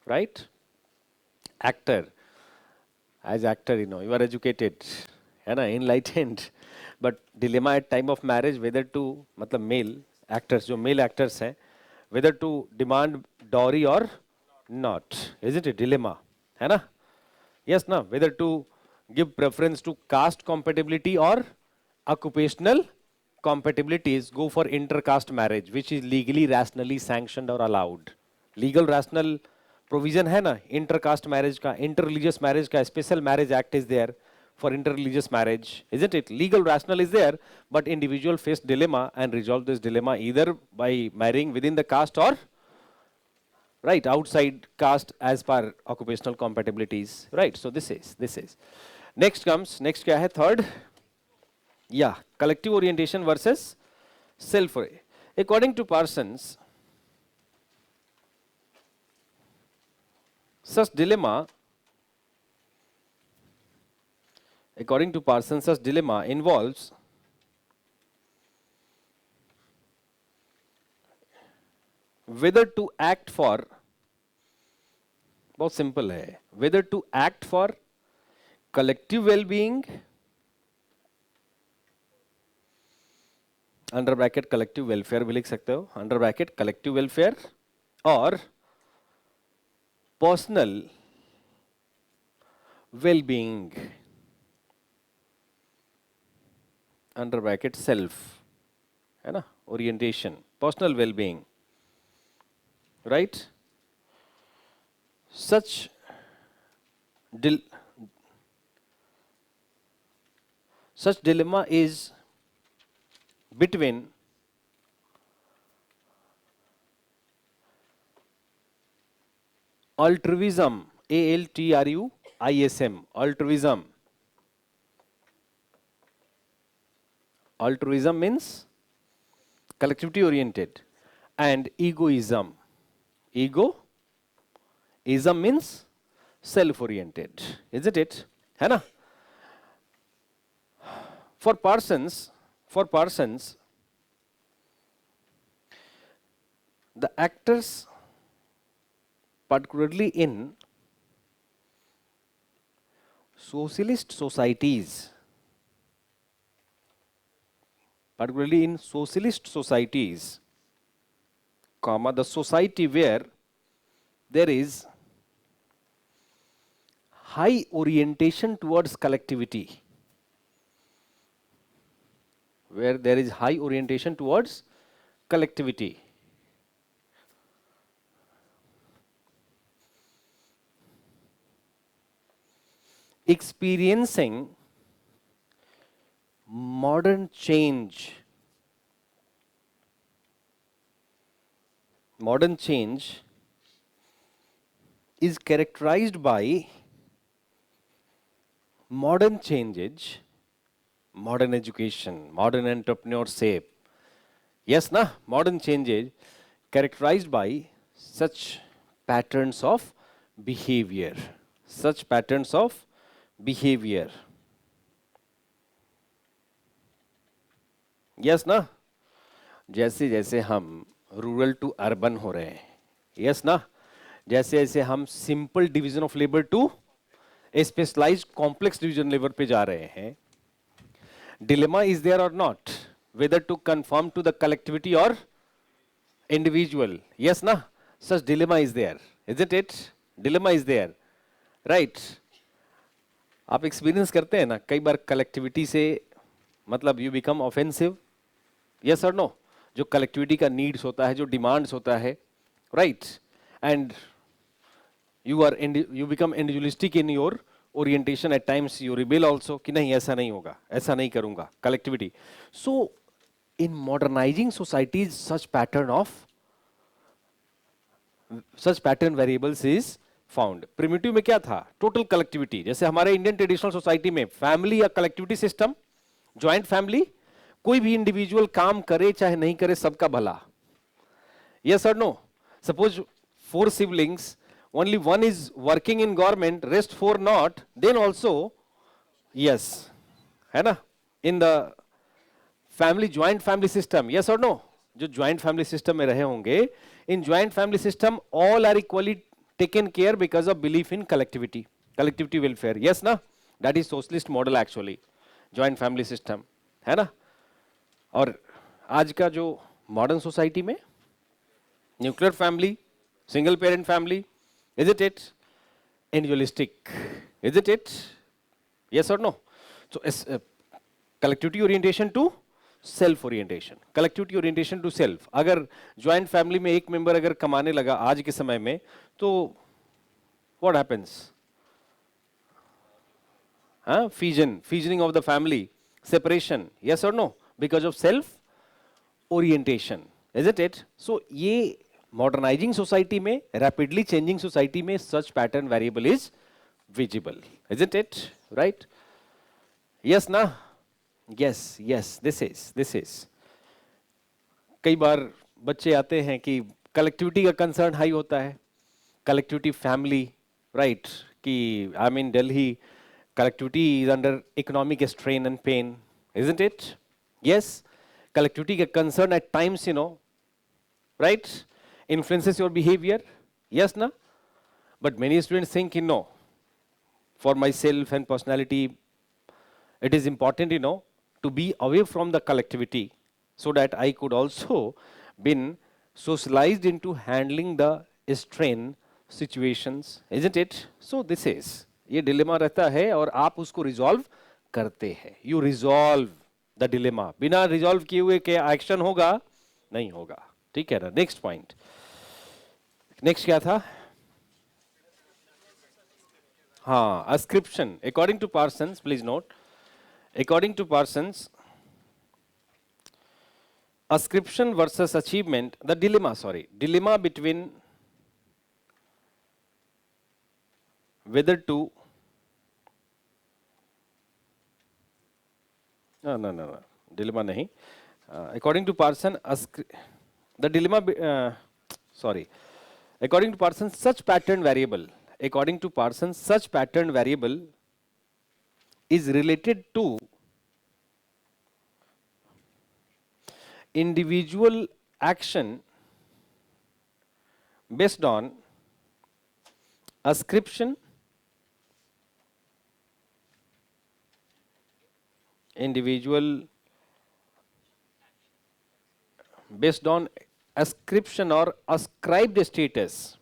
Right? Actor, as actor, you are educated, है ना? Enlightened, but dilemma at time of marriage whether to, मतलब male actors, जो male actors हैं, whether to demand dowry or not, isn't it? Dilemma, है ना? Yes, na? Whether to give preference to caste compatibility or occupational compatibilities, go for intercaste marriage, which is legally, rationally sanctioned or allowed. Legal, rational provision है ना? Intercaste marriage का, interreligious marriage का, special marriage act is there for interreligious marriage, isn't it? Legal, rational is there, but individual face dilemma and resolve this dilemma either by marrying within the caste or right outside caste as per occupational compatibilities, right? So this is next क्या है? Third, yeah, collective orientation versus self. According to Parsons, such dilemma involves whether to act for, बहुत simple है, whether to act for collective well-being, under bracket collective welfare भी लिख सकते हो, under bracket collective welfare, और personal well-being, under bracket self, है ना? Orientation, personal well-being, right? Such dilemma is between altruism, altruism, altruism means collectivity oriented, and egoism, ism means self oriented, isn't it? है ना? For Parsons, the actors, particularly in socialist societies, particularly in socialist societies, comma, the society where there is high orientation towards collectivity, where there is high orientation towards collectivity. Experiencing modern change. Modern change is characterized by modern changes, modern education, modern entrepreneurship. Yes, na? Modern changes characterized by such patterns of behavior. Such patterns of behavior. Yes, ना? जैसे जैसे हम rural to urban हो रहे हैं, yes ना? जैसे जैसे हम simple division of labour to specialised complex division labour पे जा रहे हैं, dilemma is there or not, whether to conform to the collectivity or individual. Yes na, such dilemma is there, isn't it? Dilemma is there, right? आप experience करते हैं ना कई बार collectivity से, मतलब यू बिकम ऑफेंसिव, यस और no? जो collectivity का नीड्स होता है, जो डिमांड्स होता है, right, and you become individualistic in your orientation. At times you rebel also कि नहीं ऐसा नहीं होगा, ऐसा नहीं करूंगा, collectivity. So in modernizing societies, such pattern variables is found. Primitive में क्या था? Total collectivity. जैसे हमारे इंडियन ट्रेडिशनल सोसाइटी में फैमिली या कलेक्टिविटी सिस्टम, ज्वाइंट फैमिली, कोई भी इंडिविजुअल काम करे चाहे नहीं करे सबका भला. Yes or no? Suppose 4 siblings, only one is working in government, rest 4 not, then also, yes, है ना? In the family, joint family system, yes or no? जो joint family system में रहे होंगे, in joint family system, all are equally taken care because of belief in collectivity, collectivity welfare, yes ना? That is socialist model actually, joint family system, है ना? और आज का जो modern society में nuclear family, single parent family, isn't it? Individualistic, isn't it? Yes or no? So collectivity orientation to self orientation, collectivity orientation to self. अगर joint family में एक member अगर कमाने लगा आज के समय में, तो what happens? Fusioning of the family, separation, yes or no? Because of self orientation, isn't it? So ये modernizing society में, rapidly changing society में such pattern variable is visible, isn't it? Right? Yes ना? Yes, yes, this is. कई बार बच्चे आते हैं कि collectivity का कंसर्न हाई होता है, कलेक्टिविटी फैमिली, राइट, कि I mean Delhi collectivity is under economic strain and pain, isn't it? Yes, collectivity का concern at times, right, influences your behavior, yes na? But many students think, for myself and personality, it is important, to be away from the collectivity so that I could also been socialized into handling the strain situations, isn't it? So this is, ये dilemma रहता है और आप उसको resolve करते हैं. You resolve the dilemma. बिना resolve किए हुए क्या action होगा? नहीं होगा. ठीक है ना? Next point. Next क्या था? हाँ, ascription. According to Parsons, please note, according to Parsons, ascription versus achievement, the dilemma between whether to, no, dilemma nahi. According to Parsons, the dilemma, according to Parsons, such pattern variable, is related to individual action based on ascription individual based on ascription or ascribed status,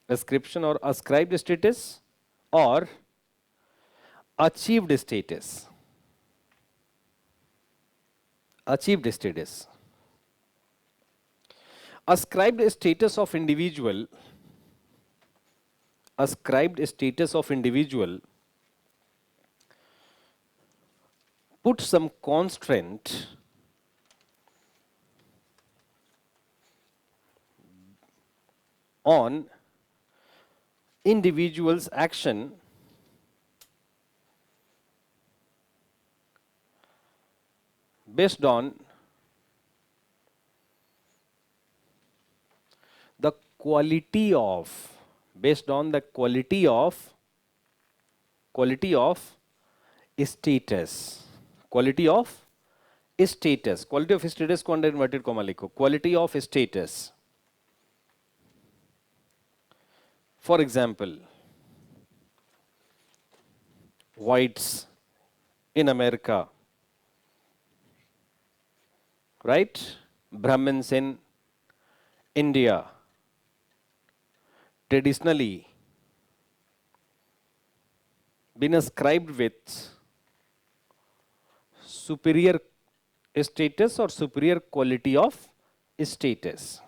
ascription or ascribed status, or achieved status, achieved status. Ascribed status of individual, ascribed status of individual put some constraint on individual's action based on the quality of, based on the quality of status, quality of status, quality of status को under inverted comma लिखो, quality of status. For example, whites in America, right? Brahmins in India, traditionally been ascribed with superior status or superior quality of status.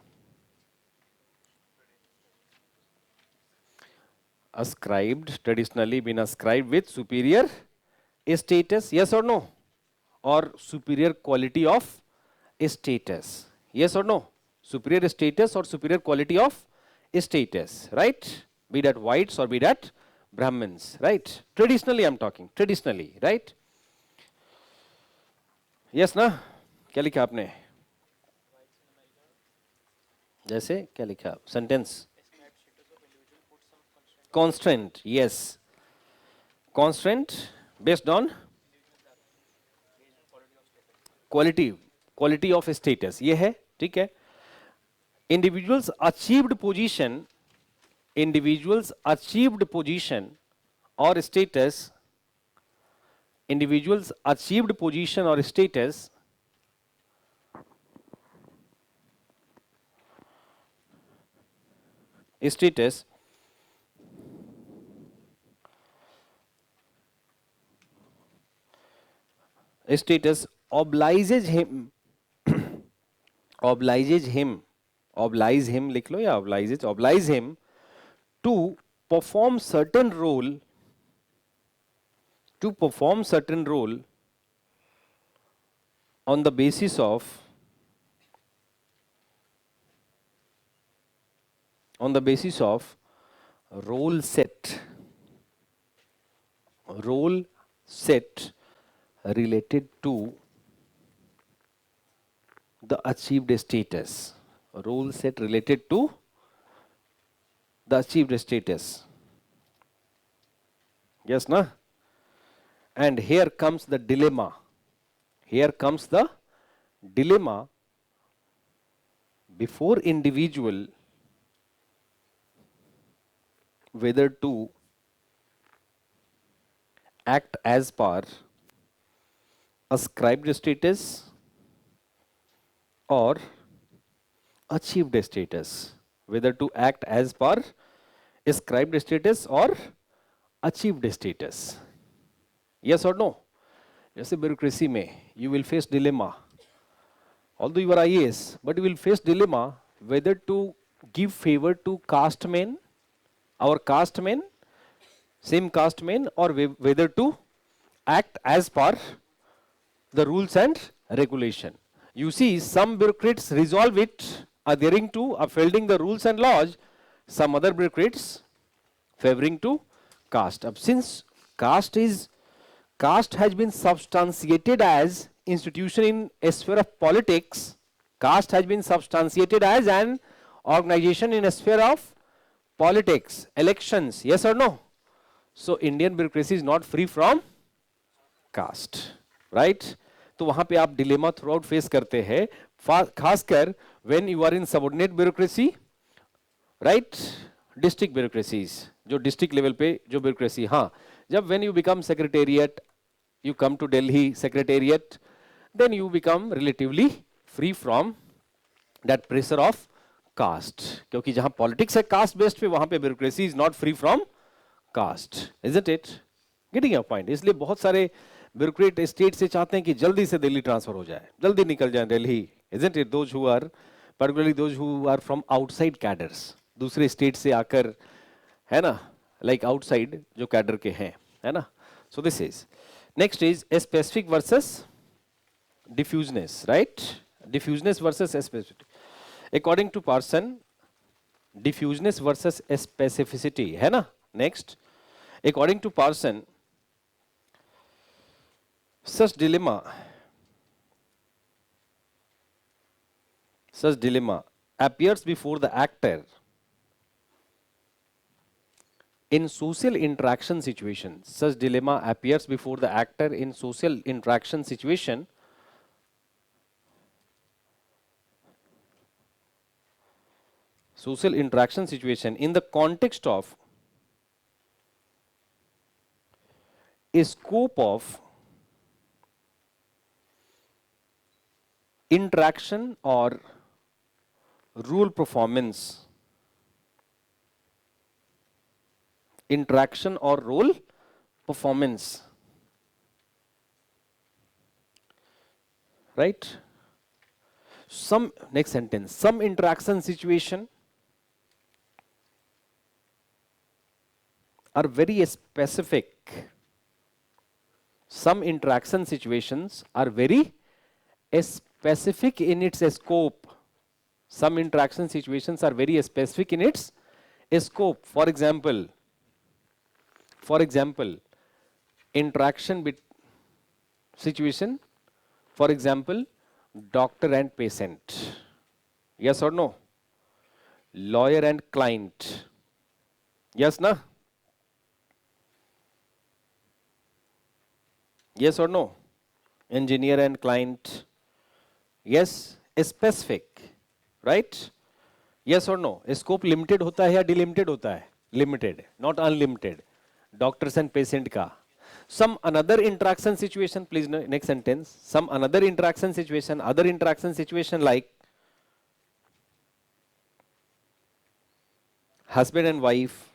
Ascribed, traditionally been ascribed with superior status, yes or no? Or superior quality of status, yes or no? Superior status or superior quality of status, right? Be that whites or be that Brahmins, right? Traditionally I'm talking, traditionally, right? Yes ना? क्या लिखा आपने? जैसे क्या लिखा? Sentence. Constraint, yes. Constraint based on quality of status. ये है, ठीक है? Individuals achieved position or status, individuals achieved position or status obliges him लिख लो या oblige him to perform certain role on the basis of role set related to the achieved status, role set related to the achieved status. Yes na? And here comes the dilemma, before individual whether to act as per ascribed status or achieved status, whether to act as per ascribed status or achieved status. Yes or no? जैसे bureaucracy में you will face dilemma. Although you are IAS, but you will face dilemma whether to give favor to caste men, our caste men, same caste men, or whether to act as per the rules and regulation. You see, some bureaucrats resolve it adhering to upholding the rules and laws, some other bureaucrats favoring to caste. Since caste has been substantiated as institution in a sphere of politics, caste has been substantiated as an organization in a sphere of politics, elections, yes or no? So Indian bureaucracy is not free from caste, right? तो वहां पे आप dilemma through out face करते हैं, खासकर when you are in subordinate bureaucracy, right? District bureaucracies, जो district level पे जो ब्यूरोक्रेसी, हाँ, जब when you become secretariat you come to Delhi Secretariat, then you become relatively free from that pressure of caste. क्योंकि जहां politics है caste based पे, वहां पे bureaucracy is not free from caste, isn't it? Getting your point? इसलिए बहुत सारे bureaucrat state से चाहते हैं कि जल्दी से दिल्ली ट्रांसफर हो जाए, जल्दी निकल जाए Delhi, isn't it? Those who are, particularly those who are from outside cadres, दूसरे state से आकर, है ना, like outside जो cadre के हैं, है ना? So this is. Next is a specific versus diffuseness, right? Diffuseness versus specificity. According to Parsons, diffuseness versus specificity, है ना? Next, according to Parsons, such dilemma appears before the actor in social interaction situation. Such dilemma appears before the actor in social interaction situation in the context of a scope of interaction or role performance, interaction or role performance, right? Some, next sentence, some interaction situation are very specific. Some interaction situations are very specific in its scope. Some interaction situations are very specific in its scope. For example, interaction situation, for example, doctor and patient. Yes or no? Lawyer and client. Yes, na? Yes or no? Engineer and client. Yes, specific, right? Yes or no? Scope limited होता है या delimited होता है? Limited, not unlimited. Doctors and patient का. Some another interaction situation, please next sentence. Some another interaction situation, other interaction situation like husband and wife,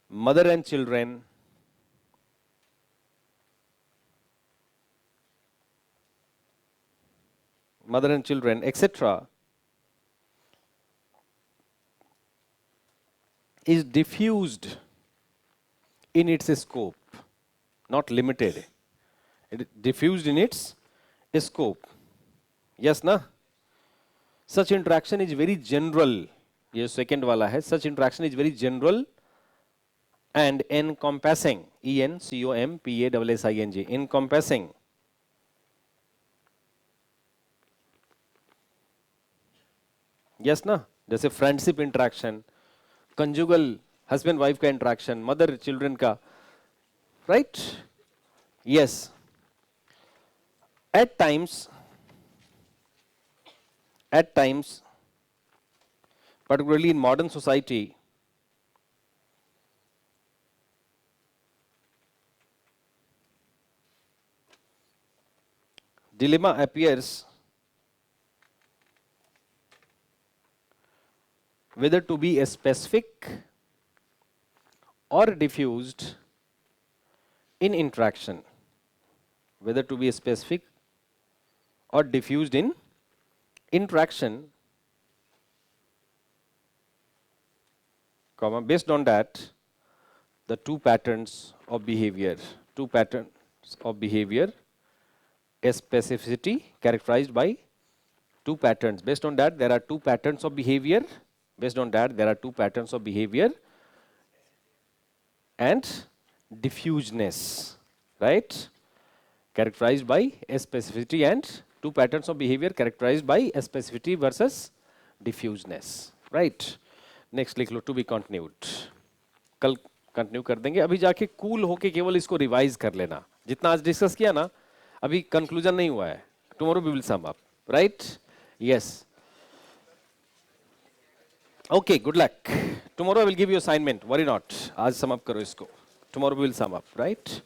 mother and children, etc., is diffused in its scope, not limited. It is diffused in its scope. Yes, na? Such interaction is very general. ये second वाला है. Such interaction is very general and encompassing. ENCOMPASSING. Encompassing. Yes, ना? जैसे friendship interaction, conjugal husband wife का interaction, mother children का, right? Yes. At times, particularly in modern society, dilemma appears whether to be a specific or diffused in interaction. Whether to be a specific or diffused in interaction, comma, based on that, the two patterns of behavior, a specificity characterized by two patterns. Based on that, there are two patterns of behavior. And diffuseness, right? Characterized by a specificity, and two patterns of behavior characterized by a specificity versus diffuseness, right? Next लिख लो, to be continued. कल continue कर देंगे. अभी जाके cool होके केवल इसको revise कर लेना. जितना आज डिस्कस किया ना, अभी कंक्लूजन नहीं हुआ है. Tomorrow we will sum up, right? Yes. Okay, good luck. Tomorrow I will give you assignment. Worry not. आज sum up करो इसको. Tomorrow we will sum up, right?